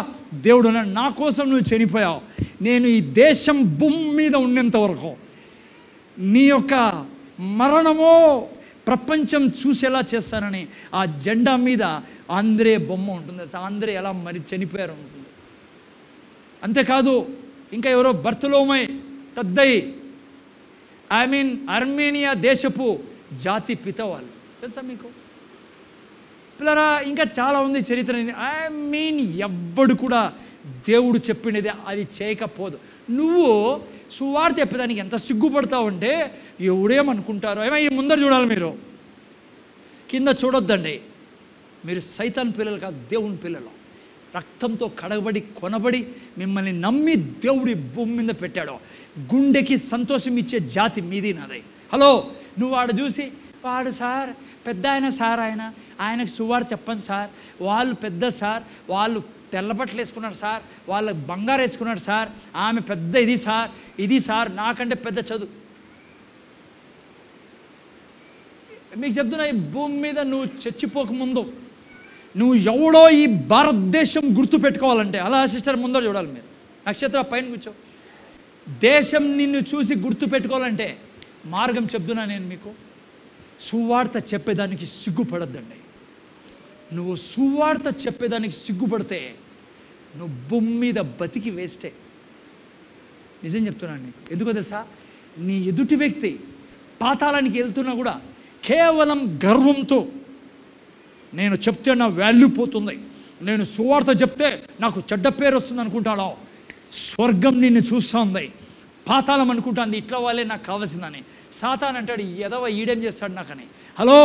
దేవుడు అన్నాడు, నా కోసం నువ్వు చనిపోయావు, నేను ఈ దేశం భూమి మీద ఉన్నంత వరకు నీ యొక్క మరణమో ప్రపంచం చూసేలా చేస్తానని ఆ జెండా మీద ఆంద్రే బొమ్మ ఉంటుంది. ఆంద్రే ఎలా మరి చనిపోయారు ఉంటుంది. అంతేకాదు ఇంకా ఎవరో బర్తలోమై తద్దయి, అర్మేనియా దేశపు జాతి పిత వాళ్ళు. తెలుసా మీకు పిల్లరా? ఇంకా చాలా ఉంది చరిత్ర. ఎవ్వడు కూడా దేవుడు చెప్పినది అది చేయకపోదు. నువ్వు సువార్త చెప్పేదానికి ఎంత సిగ్గుపడతావు అంటే ఎవడేమనుకుంటారో ఏమో. ఈ ముందర చూడాలి మీరు, కింద చూడొద్దండి. మీరు సైతాన్ పిల్లలు కాదు, దేవుని పిల్లలు. రక్తంతో కడగబడి కొనబడి మిమ్మల్ని నమ్మి దేవుడి భూమి మీద పెట్టాడు. గుండెకి సంతోషం ఇచ్చే జాతి మీది నాది. హలో నువ్వు వాడు చూసి వాడు సార్ పెద్ద ఆయన సార్, ఆయనకు సువార్త చెప్పండి సార్, వాళ్ళు పెద్ద సార్, వాళ్ళు తెల్లబట్టలు వేసుకున్నాడు సార్, వాళ్ళ బంగారు వేసుకున్నాడు సార్, ఆమె పెద్ద ఇది సార్ నాకంటే పెద్ద చదువు. మీకు చెప్తున్నా, ఈ భూమి మీద నువ్వు చచ్చిపోకముందు నువ్వు ఎవడో ఈ భారతదేశం గుర్తు పెట్టుకోవాలంటే, అలా సిస్టర్ ముందర చూడాలి మీరు, నక్షత్ర పైన కూర్చో. దేశం నిన్ను చూసి గుర్తు పెట్టుకోవాలంటే మార్గం చెప్తున్నా నేను మీకు. సువార్త చెప్పేదానికి సిగ్గుపడద్దండి. నువ్వు సువార్త చెప్పేదానికి సిగ్గుపడితే నువ్వు భూమి మీద బతికి వేస్టే. నిజం చెప్తున్నాను నీకు. ఎందుకో తెలుసా? నీ ఎదుటి వ్యక్తి పాతాళానికి వెళ్తున్నా కూడా కేవలం గర్వంతో నేను చెప్తే నా వాల్యూ పోతుంది, నేను సువార్త చెప్తే నాకు చెడ్డ పేరు వస్తుంది అనుకుంటాడో, స్వర్గం నిన్ను చూస్తూ ఉంది. పాతాళం అనుకుంటాంది ఇట్లా వాళ్ళే నాకు కావాల్సిందని. సాతాన్ అంటాడు ఎదవ ఈడేం చేస్తాడు నాకని. హలో,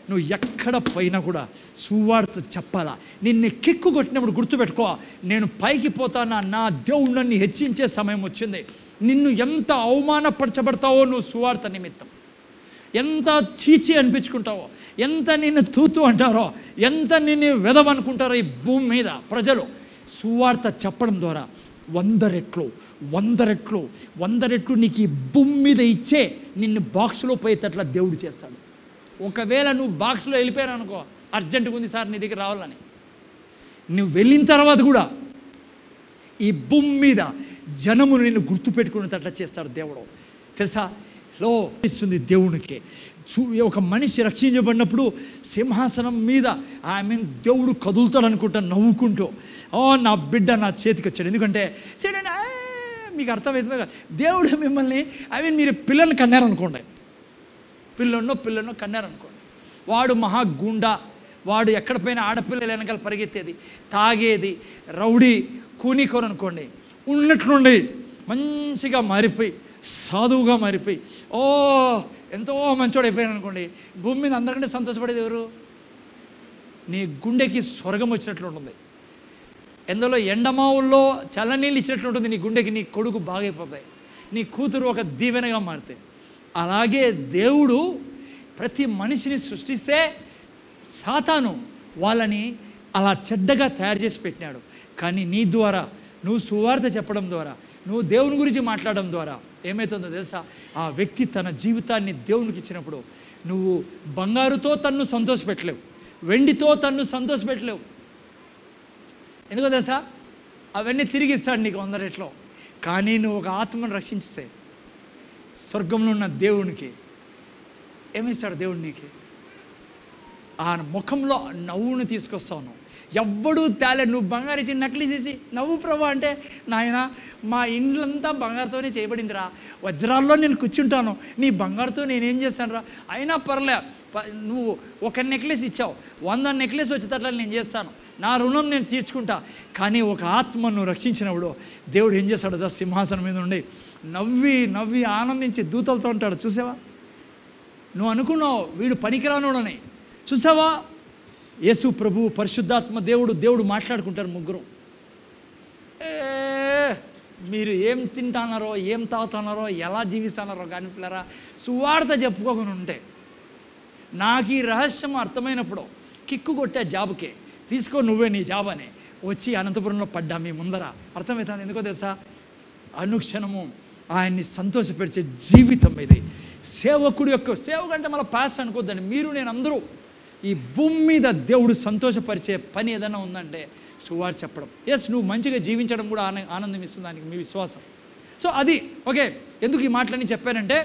నువ్వు ఎక్కడ పోయినా కూడా సువార్త చెప్పాలా. నిన్ను కిక్కు కొట్టినప్పుడు గుర్తుపెట్టుకో, నేను పైకి పోతానా, నా దేవుడు నన్ను హెచ్చించే సమయం వచ్చింది. నిన్ను ఎంత అవమానపరచబడతావో నువ్వు సువార్త నిమిత్తం, ఎంత చీచి అనిపించుకుంటావో, ఎంత నిన్ను తూతు అంటారో, ఎంత నిన్ను వెదవనుకుంటారో ఈ భూమి మీద ప్రజలు, సువార్త చెప్పడం ద్వారా 100 రెట్లు 100 రెట్లు 100 రెట్లు నీకు ఈ భూమి మీద ఇచ్చే నిన్ను బాక్స్లో పోయేటట్లా దేవుడు చేస్తాడు. ఒకవేళ నువ్వు బాక్స్లో వెళ్ళిపోయాను అనుకో, అర్జెంటుగా ఉంది సార్ నీ దగ్గర రావాలని, నువ్వు వెళ్ళిన తర్వాత కూడా ఈ భూమి మీద జనము నిన్ను గుర్తుపెట్టుకునేటట్లా చేస్తాడు దేవుడు. తెలుసా, లో ఇస్తుంది దేవునికి. ఒక మనిషి రక్షించబడినప్పుడు సింహాసనం మీద దేవుడు కదులుతాడు అనుకుంటా, నవ్వుకుంటూ, నా బిడ్డ నా చేతికి వచ్చాడు. ఎందుకంటే చూడండి, మీకు అర్థమవుతుంది కదా, దేవుడు మిమ్మల్ని మీరు పిల్లల్ని కన్నారనుకోండి, పిల్లన్నో కన్నారనుకోండి, వాడు మహాగుండా, వాడు ఎక్కడ పోయినా ఆడపిల్లలు వెనకాల పరిగెత్తేది, తాగేది, రౌడీ కూనీకోరు అనుకోండి, ఉన్నట్లుండి మంచిగా మారిపోయి సాధువుగా మారిపోయి ఎంతో మంచోడు అయిపోయాను అనుకోండి, భూమి మీద అందరికంటే సంతోషపడేది ఎవరు? నీ గుండెకి స్వర్గం వచ్చినట్లు ఉంటుంది. ఎందులో ఎండమావుల్లో చల్లనీళ్ళు ఇచ్చినట్లు ఉంటుంది నీ గుండెకి. నీ కొడుకు బాగైపోతాయి, నీ కూతురు ఒక దీవెనగా మారుతాయి. అలాగే దేవుడు ప్రతి మనిషిని సృష్టిస్తే సాతాను వాళ్ళని అలా చెడ్డగా తయారు చేసి పెట్టినాడు. కానీ నీ ద్వారా, నువ్వు సువార్త చెప్పడం ద్వారా, నువ్వు దేవుని గురించి మాట్లాడడం ద్వారా ఏమవుతుందో తెలుసా, ఆ వ్యక్తి తన జీవితాన్ని దేవునికి ఇచ్చినప్పుడు నువ్వు బంగారుతో తన్ను సంతోషపెట్టలేవు, వెండితో తన్ను సంతోషపెట్టలేవు. ఎందుకో తెలుసా, అవన్నీ తిరిగి ఇస్తాడు నీకు 100 రెట్లో. కానీ నువ్వు ఒక ఆత్మను రక్షించితే స్వర్గంలో ఉన్న దేవునికి ఏమిస్తాడు? దేవుడు నీకు ఆ ముఖంలో నవ్వును తీసుకొస్తావు. ఎవ్వడూ తేలే. నువ్వు బంగారు ఇచ్చి నకిలీ చేసి నవ్వు ప్రభు అంటే, నాయన మా ఇండ్లంతా బంగారుతోనే చేయబడిందిరా, వజ్రాల్లో నేను కూర్చుంటాను, నీ బంగారుతో నేనేం చేస్తాను రా. అయినా పర్లే, నువ్వు ఒక నెక్లెస్ ఇచ్చావు, 100 నెక్లెస్ వచ్చేటట్లా నేను చేస్తాను, నా రుణం నేను తీర్చుకుంటా. కానీ ఒక ఆత్మను రక్షించినప్పుడు దేవుడు ఏం చేస్తాడు? సింహాసనం మీద ఉండి నవ్వి నవ్వి ఆనందించి దూతలతో ఉంటాడు. చూసావా, నువ్వు అనుకున్నావు వీడు పనికిరానోడని, చూసావా, యేసు ప్రభు, పరిశుద్ధాత్మ దేవుడు మాట్లాడుకుంటారు ముగ్గురు. మీరు ఏం తింటున్నారో, ఏం తాగుతున్నారో, ఎలా జీవిస్తున్నారో కానీ పిల్లరా, సువార్త చెప్పుకోకుండా ఉంటే, నాకు ఈ రహస్యం అర్థమైనప్పుడు కిక్కు కొట్టే జాబుకే, తీసుకో నువ్వే నీ జాబ్ అని వచ్చి అనంతపురంలో పడ్డా మీ ముందర. అర్థమవుతుంది ఎందుకో తెలుసా, అనుక్షణము ఆయన్ని సంతోషపరిచే జీవితం ఇది. సేవకుడు యొక్క సేవకు అంటే మళ్ళీ పాస్ అనుకోద్దండి, మీరు నేను అందరూ ఈ భూమి మీద దేవుడు సంతోషపరిచే పని ఏదైనా ఉందంటే సువార్త చెప్పడం. ఎస్, నువ్వు మంచిగా జీవించడం కూడా ఆనందం ఇస్తుంది దానికి మీ విశ్వాసం. సో అది ఓకే. ఎందుకు ఈ మాటలన్నీ చెప్పానంటే,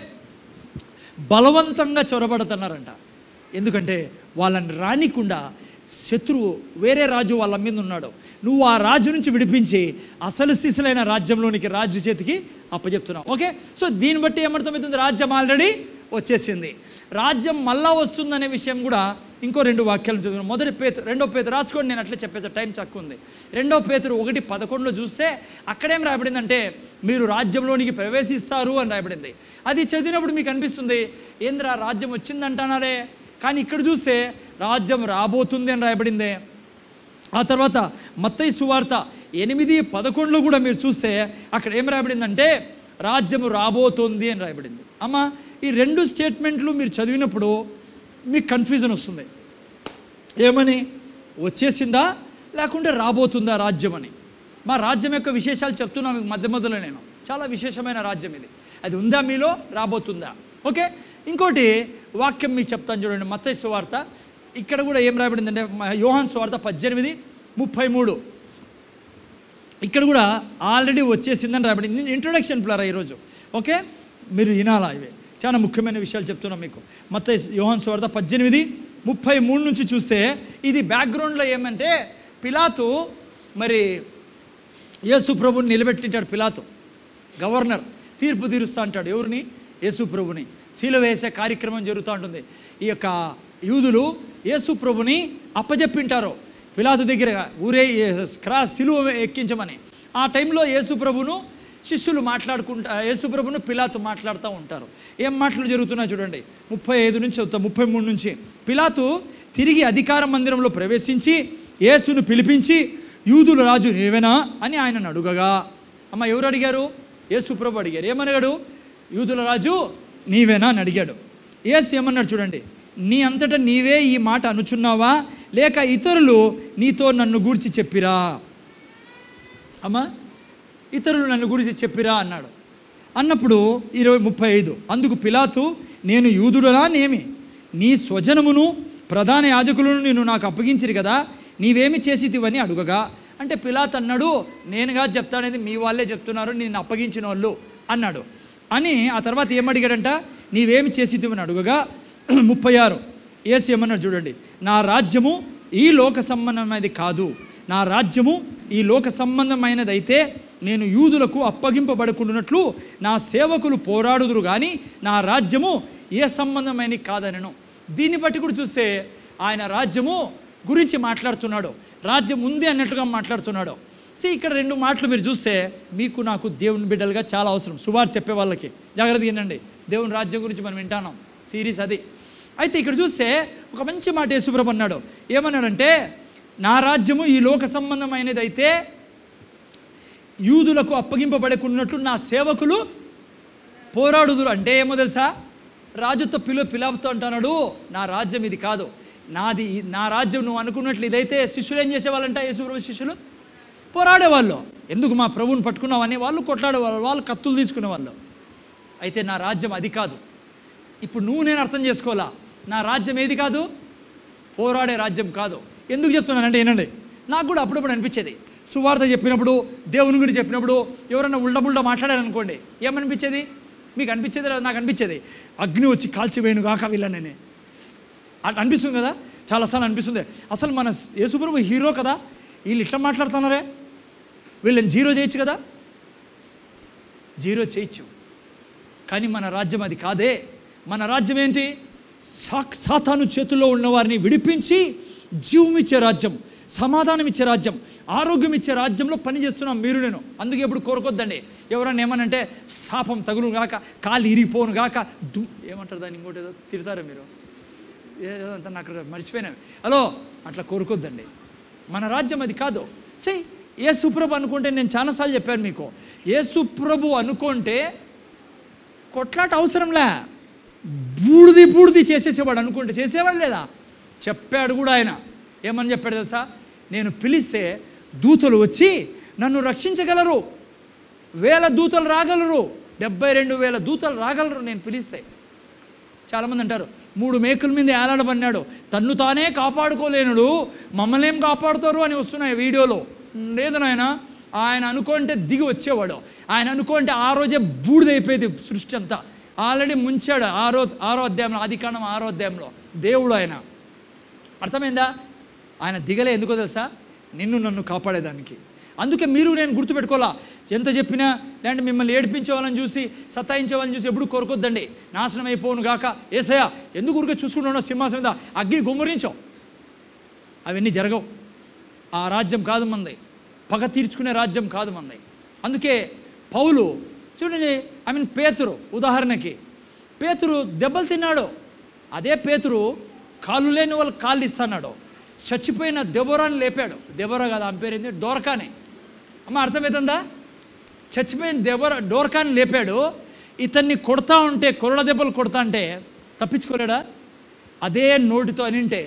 బలవంతంగా చొరబడుతున్నారంట. ఎందుకంటే వాళ్ళని రానికుండా శత్రువు వేరే రాజు వాళ్ళ మీద ఉన్నాడు. నువ్వు ఆ రాజు నుంచి విడిపించి అసలు సిసలైన రాజ్యంలోనికి రాజు చేతికి అప్పచెప్తున్నావు. ఓకే, సో దీన్ని బట్టి ఏమర్థమవుతుంది? రాజ్యం ఆల్రెడీ వచ్చేసింది. రాజ్యం మళ్ళా వస్తుందనే విషయం కూడా ఇంకో 2 వాక్యాలు చదువుతున్నాను. 2 పేతురు రాసుకోండి, నేను అట్లే చెప్పేసా, టైం తక్కువ ఉంది. 2 పేతురు 1:11 చూస్తే అక్కడేం రాయబడిందంటే, మీరు రాజ్యంలోనికి ప్రవేశిస్తారు అని రాయబడింది. అది చదివినప్పుడు మీకు అనిపిస్తుంది ఏంద్రా రాజ్యం వచ్చిందంటున్నారే, కానీ ఇక్కడ చూస్తే రాజ్యం రాబోతుంది అని రాయబడిందే. ఆ తర్వాత మత్తయి సువార్త 8:11 కూడా మీరు చూస్తే అక్కడ ఏం రాయబడిందంటే, రాజ్యము రాబోతుంది అని రాయబడింది. అమ్మా, ఈ 2 స్టేట్మెంట్లు మీరు చదివినప్పుడు మీకు కన్ఫ్యూజన్ వస్తుంది. ఏమని? వచ్చేసిందా లేకుంటే రాబోతుందా రాజ్యం అని. మా రాజ్యం యొక్క విశేషాలు చెప్తున్నా మీకు మధ్యలో నేను. చాలా విశేషమైన రాజ్యం ఇది. అది ఉందా మీలో, రాబోతుందా? ఓకే, ఇంకోటి వాక్యం మీకు చెప్తాను చూడండి. మత్తయి సువార్త ఇక్కడ కూడా ఏం రాయబడిందంటే, యోహాను సువార్త 18:33 ఇక్కడ కూడా ఆల్రెడీ వచ్చేసిందని రాయబడింది. ఇంట్రొడక్షన్ ప్లారా ఈరోజు. ఓకే, మీరు వినాలా, ఇవి చాలా ముఖ్యమైన విషయాలు చెప్తున్నాం మీకు. మత్తయి యోహాను సువార్త 18:33 నుంచి చూస్తే ఇది బ్యాక్గ్రౌండ్లో ఏమంటే, పిలాతు మరి యేసు ప్రభుని నిలబెట్టింటాడు. పిలాతు గవర్నర్ తీర్పు తీరుస్తూ అంటాడు. ఎవరిని? యేసు ప్రభుని. శిలువ వేసే కార్యక్రమం జరుగుతూ ఉంటుంది. ఈ యొక్క యూదులు యేసు ప్రభుని అప్పజెప్పింటారు పిలాతు దగ్గర, ఊరే క్రాస్ శిలువ ఎక్కించమని. ఆ టైంలో యేసు ప్రభును శిష్యులు మాట్లాడుకుంటా యేసుప్రభును పిలాతు మాట్లాడుతూ ఉంటారు. ఏం మాటలు జరుగుతున్నాయి చూడండి. 35 నుంచి 33 నుంచి. పిలాతు తిరిగి అధికార మందిరంలో ప్రవేశించి యేసును పిలిపించి, యూదుల రాజు నీవేనా అని ఆయనను అడుగగా, అమ్మ ఎవరు అడిగారు? యేసుప్రభు అడిగారు. ఏమన్నాడు? యూదుల రాజు నీవేనా అని అడిగాడు. యేసు ఏమన్నాడు చూడండి, నీ అంతటా నీవే ఈ మాట అనుచున్నావా, లేక ఇతరులు నీతో నన్ను గూర్చి చెప్పిరా? అమ్మా, ఇతరులు నన్ను గురించి చెప్పిరా అన్నాడు. అన్నప్పుడు 35 అందుకు పిలాతు, నేను యూదుడలా నేమి? నీ స్వజనమును ప్రధాన యాజకులను నేను నాకు అప్పగించిరి కదా, నీవేమి చేసితివని అడుగగా, అంటే పిలాతు అన్నాడు, నేనుగా చెప్తానేది మీ వాళ్ళే చెప్తున్నారు, నేను అప్పగించిన వాళ్ళు అన్నాడు. అని ఆ తర్వాత ఏమడిగాడంట, నీవేమి చేసితివని అడుగగా 36 యేసు ఏమన్నాడు చూడండి, నా రాజ్యము ఈ లోక సంబంధమైనది కాదు, నా రాజ్యము ఈ లోక సంబంధమైనదైతే నేను యూదులకు అప్పగింపబడుకున్నట్లు నా సేవకులు పోరాడుదురు కానీ నా రాజ్యము ఏ సంబంధమైనది కాదనను. దీన్ని బట్టి కూడా చూస్తే ఆయన రాజ్యము గురించి మాట్లాడుతున్నాడు, రాజ్యం ఉంది అన్నట్టుగా మాట్లాడుతున్నాడు. ఇక్కడ 2 మాటలు మీరు చూస్తే మీకు నాకు దేవుని బిడ్డలుగా చాలా అవసరం. సువార్త చెప్పే వాళ్ళకి జాగ్రత్తగా వినండి. దేవుని రాజ్యం గురించి మనం వింటాం, సిరీస్ అది. అయితే ఇక్కడ చూస్తే ఒక మంచి మాట యేసుప్రభు అన్నాడు. ఏమన్నాడంటే, నా రాజ్యము ఈ లోక సంబంధమైనది అయితే యూదులకు అప్పగింపబడకున్నట్లు నా సేవకులు పోరాడుదురు. అంటే ఏమో తెలుసా, రాజుతో పిలాపుతో అంటున్నాడు, నా రాజ్యం ఇది కాదు, నాది, నా రాజ్యం నువ్వు అనుకున్నట్లు ఇదైతే శిష్యులు ఏం చేసేవాళ్ళంట, యేసుప్రభు శిష్యులు పోరాడేవాళ్ళు. ఎందుకు మా ప్రభువుని పట్టుకున్నావని వాళ్ళు కొట్లాడేవాళ్ళు, వాళ్ళు కత్తులు తీసుకునేవాళ్ళు. అయితే నా రాజ్యం అది కాదు. ఇప్పుడు నువ్వు నేను అర్థం చేసుకోవాలా, నా రాజ్యం ఏది కాదు, పోరాడే రాజ్యం కాదు. ఎందుకు చెప్తున్నానంటే ఏనండి, నాకు కూడా అప్పుడప్పుడు అనిపించేది, సువార్త చెప్పినప్పుడు, దేవుని గురించి చెప్పినప్పుడు ఎవరైనా ఉల్డబుల్డ మాట్లాడారనుకోండి, ఏమనిపించేది మీకు? అనిపించేది నాకు అనిపించేది, అగ్ని వచ్చి కాల్చివేయను గాక వీళ్ళని అట్లా అనిపిస్తుంది కదా, చాలాసార్లు అనిపిస్తుంది. అసలు మన యేసుప్రభు హీరో కదా, వీళ్ళు ఇట్లా మాట్లాడుతున్నారే, వీళ్ళని జీరో చేయొచ్చు కదా. జీరో చేయొచ్చు, కానీ మన రాజ్యం అది కాదే. మన రాజ్యం ఏంటి? సాతాను చేతుల్లో ఉన్న వారిని విడిపించి జీవం ఇచ్చే రాజ్యం, సమాధానం ఇచ్చే రాజ్యం, ఆరోగ్యం ఇచ్చే రాజ్యంలో పని చేస్తున్నాం మీరు నేను. అందుకే ఎప్పుడు కోరుకోద్దండి, ఎవరన్నా ఏమనంటే శాపం తగులు గాక, కాలు ఇరిగిపోను గాక, ఏమంటారు దాన్ని, ఇంకోటి ఏదో తిడతారా మీరు, ఏదంతా నాకు మర్చిపోయినవి. హలో, అట్లా కోరుకోద్దండి. మన రాజ్యం అది కాదు. యేసుప్రభు అనుకుంటే, నేను చాలాసార్లు చెప్పాను మీకు, యేసుప్రభు అనుకుంటే కొట్లాట అవసరంలే, బూడిది చేసేసేవాడు అనుకుంటే చేసేవాడు లేదా? చెప్పాడు కూడా ఆయన. ఏమని చెప్పాడు తెలుసా, నేను పిలిస్తే దూతలు వచ్చి నన్ను రక్షించగలరు, 1000 దూతలు రాగలరు, 72,000 దూతలు రాగలరు నేను పిలిస్తే. చాలామంది అంటారు, 3 మేకుల మీద ఏలాడబడినాడు, తన్ను తానే కాపాడుకోలేనుడు, మమ్మల్ని ఏం కాపాడుతారు అని వస్తున్నాయి వీడియోలో. లేదు నాయన, ఆయన అనుకుంటే దిగి వచ్చేవాడు, ఆయన అనుకుంటే ఆ రోజే బూడిదైపోయేది సృష్టి అంతా. ఆల్రెడీ ముంచాడు 6వ అధ్యాయంలో, ఆదికాండం 6వ అధ్యాయంలో దేవుడు ఆయన. అర్థమైందా? ఆయన దిగలే, ఎందుకో తెలుసా, నిన్ను నన్ను కాపాడేదానికి. అందుకే మీరు నేను గుర్తుపెట్టుకోవాలా, ఎంత చెప్పినా లేదంటే మిమ్మల్ని ఏడిపించే వాళ్ళని చూసి, సతాయించే వాళ్ళని చూసి ఎప్పుడు కోరుకోద్దండి, నాశనం అయిపోను గాక. ఏసయ్య ఎందుకు ఊరికే చూసుకుంటున్నావు సింహాసనం మీద అగ్ని గుమ్మరించావు, అవన్నీ జరగవు. ఆ రాజ్యం కాదు మంది, పగ తీర్చుకునే రాజ్యం కాదు మంది. అందుకే పౌలు చూడండి, పేతురు ఉదాహరణకి, పేతురు దెబ్బలు తిన్నాడు, అదే పేతురు కాళ్ళు లేని వాళ్ళకి కాళ్ళు ఇస్తున్నాడు, చచ్చిపోయిన దెబోరాని లేపాడు. దెబోరా కాదు, ఆమె పేరు ఏంటి, డోర్కాని. అమ్మ అర్థమవుతుందా? చచ్చిపోయిన డోర్కాని లేపాడు. ఇతన్ని కొడతా ఉంటే, కొరడ దెబ్బలు కొడతా అంటే తప్పించుకోలేడా? అదే నోటితో అనింటే,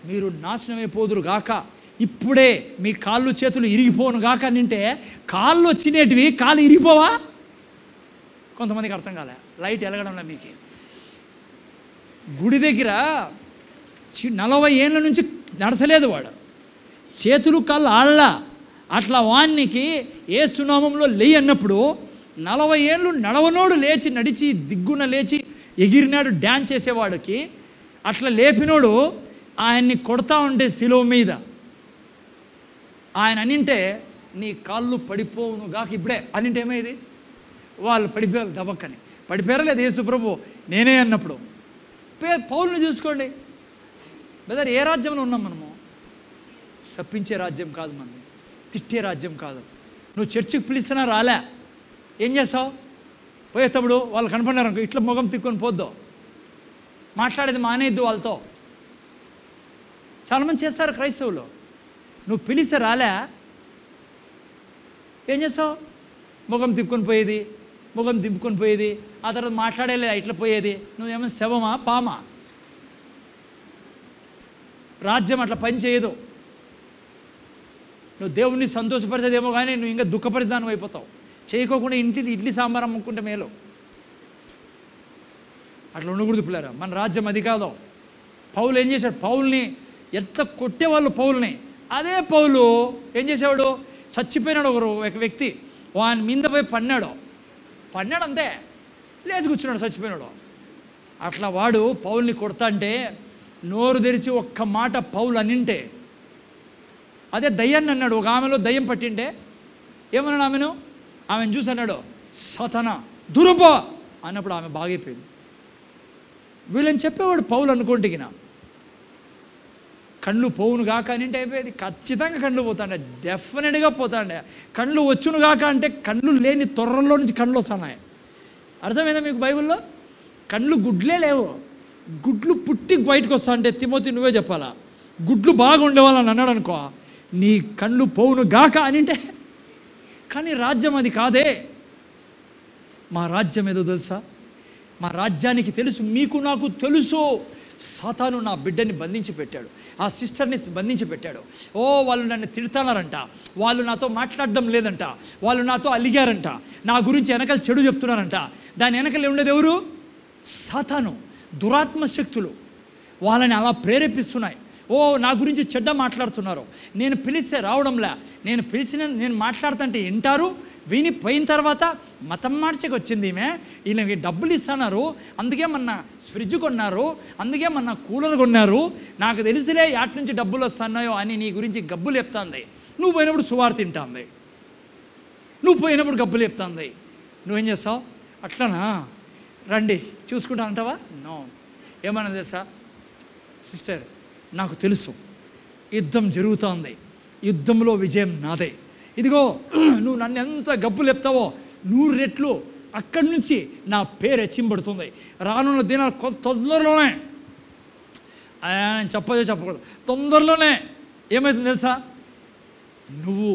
మీరు నాశనం అయిపోదురు గాక, ఇప్పుడే మీ కాళ్ళు చేతులు ఇరిగిపోను గాక నింటే, కాళ్ళు వచ్చినేటివి కాళ్ళు ఇరిగిపోవా? కొంతమందికి అర్థం కాలే, లైట్ వెలగడంలో మీకు. గుడి దగ్గర 40 ఏళ్ళ నుంచి నడసలేదు వాడు, చేతులు కాళ్ళు ఆళ్ళ. అట్లా వానికి ఏ సునామంలో లేయి అన్నప్పుడు 40 ఏళ్ళు నడవనోడు లేచి నడిచి దిగ్గున లేచి ఎగిరినాడు డ్యాన్స్ చేసేవాడికి, అట్లా లేపినోడు ఆయన్ని కొడతా ఉంటే శిలువ మీద, ఆయన అనింటే నీ కాళ్ళు పడిపోవును గాక ఇప్పుడే అనింటే ఏమైంది? వాళ్ళు పడిపోయారు, దబక్కని పడిపోయారా లేదు యేసుప్రభు నేనే అన్నప్పుడు. పౌలుని చూసుకోండి బ్రదర్, ఏ రాజ్యంలో ఉన్నాం మనము? శపించే రాజ్యం కాదు మనది, తిట్టే రాజ్యం కాదు. నువ్వు చర్చికి పిలిచినా రాలే, ఏం చేస్తావు? పోయేటప్పుడు వాళ్ళు కనపడినారు ఇట్లా ముఖం తిక్కుని పోద్దు, మాట్లాడేది మానేద్దు వాళ్ళతో. చాలామంది చేస్తారు క్రైస్తవులు. నువ్వు పిలిస్తే రాలే, ఏం చేస్తావు? ముఖం తిప్పుకొని పోయేది, ఆ తర్వాత మాట్లాడేలే ఇట్లా పోయేది. నువ్వేమో శవమా పామా? రాజ్యం అట్లా పని చేయదు. నువ్వు దేవుణ్ణి సంతోషపరిచేదేమో కానీ నువ్వు ఇంకా దుఃఖపరిదానం అయిపోతావు. చేయకోకుండా ఇంటిని ఇడ్లీ సాంబార్ అమ్ముకుంటే మేలు. అట్లా ఉండకూడదు పిల్లరా. మన రాజ్యం అది కాదు. పౌలు ఏం చేశాడు? పౌల్ని ఎంత కొట్టేవాళ్ళు పౌల్ని. అదే పౌలు ఏం చేసేవాడు? చచ్చిపోయినాడు ఒక వ్యక్తి, వాని మీద పోయి పన్నాడు అంతే, లేచి కూర్చున్నాడు చచ్చిపోయినాడు. అట్లా వాడు పౌల్ని కొడతా అంటే నోరు తెరిచి ఒక్క మాట పౌలు అనింటే, అదే దయ్యాన్ని అన్నాడు. ఒక ఆమెలో దయ్యం పట్టింటే ఏమన్నాడు? ఆమెను చూసి అన్నాడు, సతన దురుపో అన్నప్పుడు ఆమె బాగైపోయింది. వీళ్ళని చెప్పేవాడు పౌలు అనుకోంటికిన. కళ్ళు పోవును కాక అనింటే అయిపోయేది. ఖచ్చితంగా కళ్ళు పోతాండే, డెఫినెట్గా పోతాండే. కళ్ళు వచ్చును కాక అంటే కళ్ళు లేని తొర్రల్లో నుంచి కళ్ళు వస్తున్నాయి. అర్థమైందా మీకు? బైబిల్లో కళ్ళు గుడ్లే లేవు, గుడ్లు పుట్టి బయటకు వస్తా అంటే తిమోతి నువ్వే చెప్పాలా. గుడ్లు బాగా ఉండేవాళ్ళని అన్నాడు అనుకో, నీ కళ్ళు పోవును గాక అనింటే. కానీ రాజ్యం అది కాదే. మా రాజ్యం ఏదో తెలుసా? మా రాజ్యానికి తెలుసు, మీకు నాకు తెలుసు. సాతాను నా బిడ్డని బంధించి పెట్టాడు, ఆ సిస్టర్ని బంధించి పెట్టాడు. వాళ్ళు నన్ను తిడతానారంట, వాళ్ళు నాతో మాట్లాడడం లేదంట, వాళ్ళు నాతో అలిగారంట, నా గురించి వెనకాల చెడు చెప్తున్నారంట. దాని వెనకాల ఉండేది ఎవరు? సాతాను, దురాత్మ శక్తులు వాళ్ళని అలా ప్రేరేపిస్తున్నాయి. నా గురించి చెడ్డ మాట్లాడుతున్నారు, నేను పిలిస్తే రావడంలే, నేను మాట్లాడుతుంటే వింటారు, విని పోయిన తర్వాత మతం మార్చకి వచ్చింది ఈయనకి డబ్బులు ఇస్తున్నారు, అందుకే మొన్న ఫ్రిడ్జ్ కొన్నారు, అందుకే మొన్న కూలర్ కొన్నారు, నాకు తెలిసిలే యాటి నుంచి డబ్బులు వస్తున్నాయో అని నీ గురించి గబ్బులు చెప్తాంది. నువ్వు పోయినప్పుడు సువార్ తింటాంది, నువ్వు పోయినప్పుడు గబ్బులు చెప్తాంది. నువ్వేం చేస్తావు? అట్లనా రండి చూసుకుంటా అంటావా? నో. ఏమన్నా తెలుసా సిస్టర్, నాకు తెలుసు యుద్ధం జరుగుతోంది, యుద్ధంలో విజయం నాదే. ఇదిగో నువ్వు నన్ను ఎంత గబ్బులు చెప్తావో 100 రెట్లు అక్కడి నుంచి నా పేరు హెచ్చింపడుతుంది. రానున్న దినాలు తొందరలోనే, చెప్పకూడదు, తొందరలోనే ఏమవుతుంది తెలుసా? నువ్వు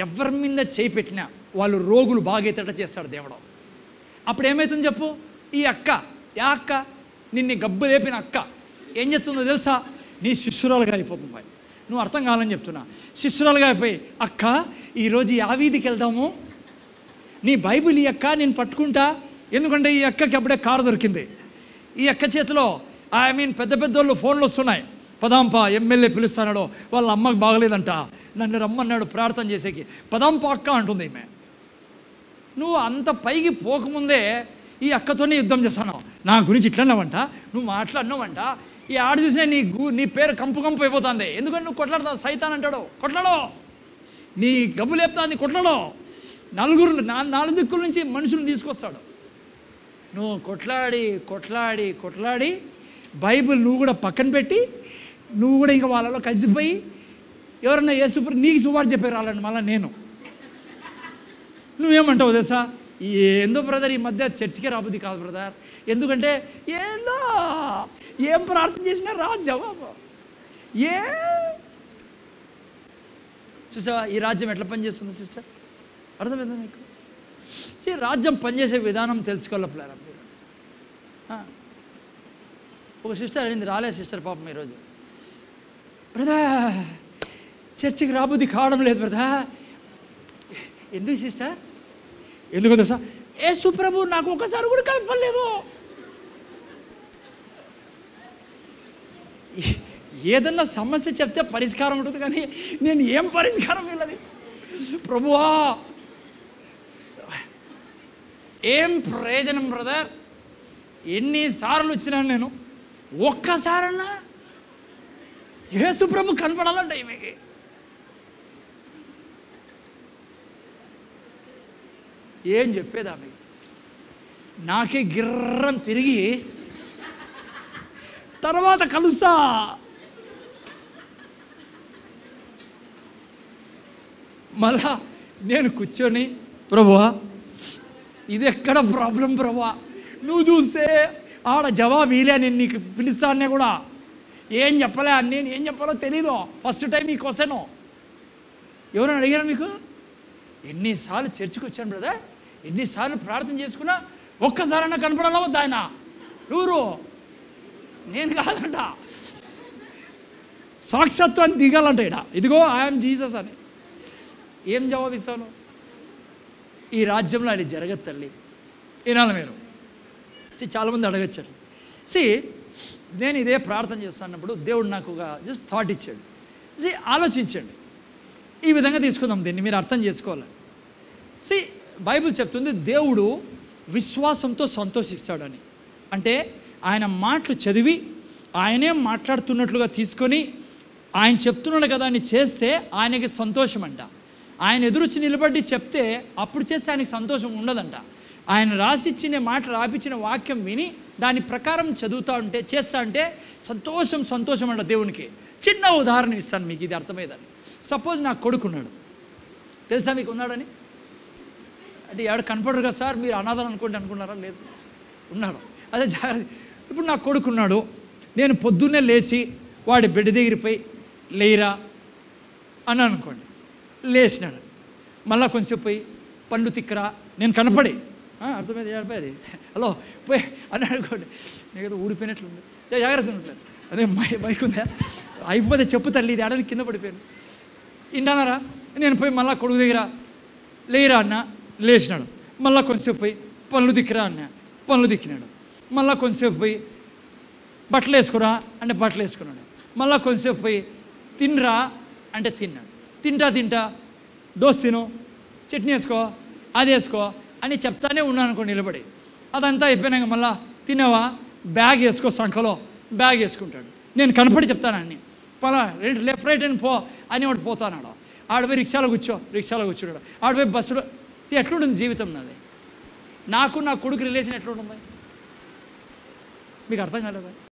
ఎవరి మీద చేయి పెట్టినా వాళ్ళు రోగులు బాగైతేట చేస్తాడు దేవుడు. అప్పుడు ఏమవుతుంది చెప్పు? ఈ అక్క, నిన్ను గబ్బు లేపిన అక్క ఏం చేస్తుందో తెలుసా? నీ శిష్యురాలుగా అయిపోతుంది. నువ్వు అర్థం కావాలని చెప్తున్నా. శిష్యురాలుగా అయిపోయి, అక్క ఈరోజు ఆ వీధికి వెళ్దాము, నీ బైబిల్ ఈ అక్క నేను పట్టుకుంటా. ఎందుకంటే ఈ అక్కకి అప్పుడే కారు దొరికింది. ఈ అక్క చేతిలో పెద్ద వాళ్ళు ఫోన్లు వస్తున్నాయి, పదాంపా ఎమ్మెల్యే పిలుస్తున్నాడు, వాళ్ళ అమ్మకు బాగలేదంట, నన్ను రమ్మన్నాడు ప్రార్థన చేసేకి, పదాంపా అక్క అంటుంది ఈమె. నువ్వు అంత పైకి పోకముందే ఈ అక్కతోనే యుద్ధం చేస్తాను, నా గురించి ఇట్లన్నావంట, నువ్వు మాట్లాడినావంట, ఈ ఆడ చూసినా నీ పేరు కంపు అయిపోతుంది. ఎందుకంటే నువ్వు కొట్లాడతావు, సైతాన్ అంటాడు, కొట్లాడో, నీ గబ్బు లేపుతాంది, కొట్లాడో. 4 దిక్కుల నుంచి మనుషులను తీసుకొస్తాడు. నువ్వు కొట్లాడి బైబిల్ నువ్వు కూడా పక్కన పెట్టి, నువ్వు కూడా ఇంకా వాళ్ళలో కలిసిపోయి ఎవరన్నా యేసుప్రభు నీకు సువార్త చెప్పారు రాలండి. మళ్ళీ నువ్వేమంటావు తెలుసా? ఏందో బ్రదర్ ఈ మధ్య చర్చికే రాబుద్ది కాదు బ్రదర్, ఎందుకంటే ఏం ప్రార్థన చేసినా రా జవాబు. చూసావా ఈ రాజ్యం ఎట్లా పనిచేస్తుంది సిస్టర్? అర్థమైందా మీకు? రాజ్యం పనిచేసే విధానం తెలుసుకోలేరా మీరు? ఒక సిస్టర్ అయింది, రాలే సిస్టర్ పాపం ఈరోజు, బ్రదర్ చర్చికి రాబుద్ది కావడం లేదు బ్రదర్. ఎందుకు సిస్టర్? ఎందుకు తెలుసా? యేసు ప్రభు నాకు ఒకసారి కూడా కలపలేదు. ఏదన్నా సమస్య చెప్తే పరిష్కారం ఉంటుంది, కానీ నేను ఏం పరిష్కారం వెళ్ళదు. ప్రభువా ఏం ప్రయోజనం బ్రదర్? ఎన్నిసార్లు వచ్చినాను నేను, ఒక్కసారన్నా యేసు ప్రభు కనపడాలంట ఈమెకి. ఏం చెప్పేదా మీకు? నాకే గిర్రం తిరిగి తర్వాత కలుస్తా. మళ్ళా నేను కూర్చొని ప్రభువా ఇది ఎక్కడ ప్రాబ్లం ప్రభా? నువ్వు చూస్తే ఆడ జవాబు ఇలే, నేను నీకు పిలుస్తానే కూడా ఏం చెప్పలే, నేను ఏం చెప్పాలో తెలీదు. ఫస్ట్ టైం ఈ క్వశ్చను ఎవరైనా అడిగారా మీకు? ఎన్నిసార్లు చర్చికి వచ్చాను బ్రదర్, ఎన్నిసార్లు ప్రార్థన చేసుకున్నా ఒక్కసారైనా కనపడాలా వద్దా ఆయన? ఎవరు? నేను కాదంట, సాక్షాత్వాన్ని దిగాలంట ఇడ. ఇదిగో ఐఎమ్ జీసస్ అని. ఏం జవాబిస్తాను? ఈ రాజ్యంలో అది జరగదు తల్లి. వినాలి మీరు. చాలామంది అడగచ్చారు. నేను ఇదే ప్రార్థన చేస్తున్నప్పుడు దేవుడు నాకు ఒక జస్ట్ థాట్ ఇచ్చాడు. ఆలోచించండి, ఈ విధంగా తీసుకుందాం దీన్ని, మీరు అర్థం చేసుకోవాలి. బైబిల్ చెప్తుంది దేవుడు విశ్వాసంతో సంతోషిస్తాడని. అంటే ఆయన మాటలు చదివి ఆయనే మాట్లాడుతున్నట్లుగా తీసుకొని ఆయన చెప్తున్నాడు కదా అని చేస్తే ఆయనకి సంతోషం అంట. ఆయన ఎదురొచ్చి నిలబడి చెప్తే అప్పుడు చేస్తే ఆయనకి సంతోషం ఉండదంట. ఆయన రాసిచ్చిన మాట, రాపిచ్చిన వాక్యం విని దాని ప్రకారం చదువుతూ ఉంటే, చేస్తా ఉంటే సంతోషం అంట దేవునికి. చిన్న ఉదాహరణ ఇస్తాను మీకు, ఇది అర్థమయ్యేదని. సపోజ్ నాకు కొడుకున్నాడు, తెలుసా మీకు ఉన్నాడని? అంటే ఎవడు కనపడరు కదా సార్, మీరు అనాథలు అనుకుంటున్నారా? లేదు, ఉన్నాడు. అదే జాగ్రత్త. ఇప్పుడు నా కొడుకున్నాడు, నేను పొద్దున్నే లేచి వాడి బెడ్ దగ్గరిపోయి లేరా అన్నాను అనుకోండి, లేచినాడు. మళ్ళీ కొంచెంసేపు పోయి పండ్లు తిక్కరా, నేను కనపడి అర్థమైంది ఏడిపోయేది, హలో పోయి అని అనుకోండి, నేను ఊడిపోయినట్లుంది. సరే జాగ్రత్త ఉండట్లేదు, అదే మైక్ ఉందా, అయిపోతే చెప్పు తల్లి, ఇది ఆడని కింద పడిపోయాను ఇంటన్నారా. నేను పోయి మళ్ళీ కొడుకు దగ్గర లేరా అన్న, లేచినాడు. మళ్ళీ కొంచెంసేపు పోయి పనులు దిక్కురా అన్న, పనులు దిక్కినాడు. మళ్ళీ కొంచెంసేపు పోయి బట్టలు వేసుకురా అంటే బట్టలు వేసుకున్నాడు. మళ్ళీ కొంచెంసేపు పోయి తినరా అంటే తిన్నాడు. తింటా దోశ తిను, చట్నీ వేసుకో, అది వేసుకో అని చెప్తానే ఉన్నాను అనుకో నిలబడి. అదంతా అయిపోయినాక మళ్ళీ తిన్నావా, బ్యాగ్ వేసుకో, సంఖలో బ్యాగ్ వేసుకుంటాడు. నేను కనపడి చెప్తాను అన్ని, పలా లెఫ్ట్ రైట్ అని పో అని వాడు పోతానాడు. ఆడపోయి రిక్షాలో కూర్చున్నాడు. ఆడపోయి బస్సులో. ఎట్లుంటుంది జీవితం నాది? నాకు నా కొడుకు రిలేషన్ ఎట్లుంటుంది మీకు అర్థం కాలేదా?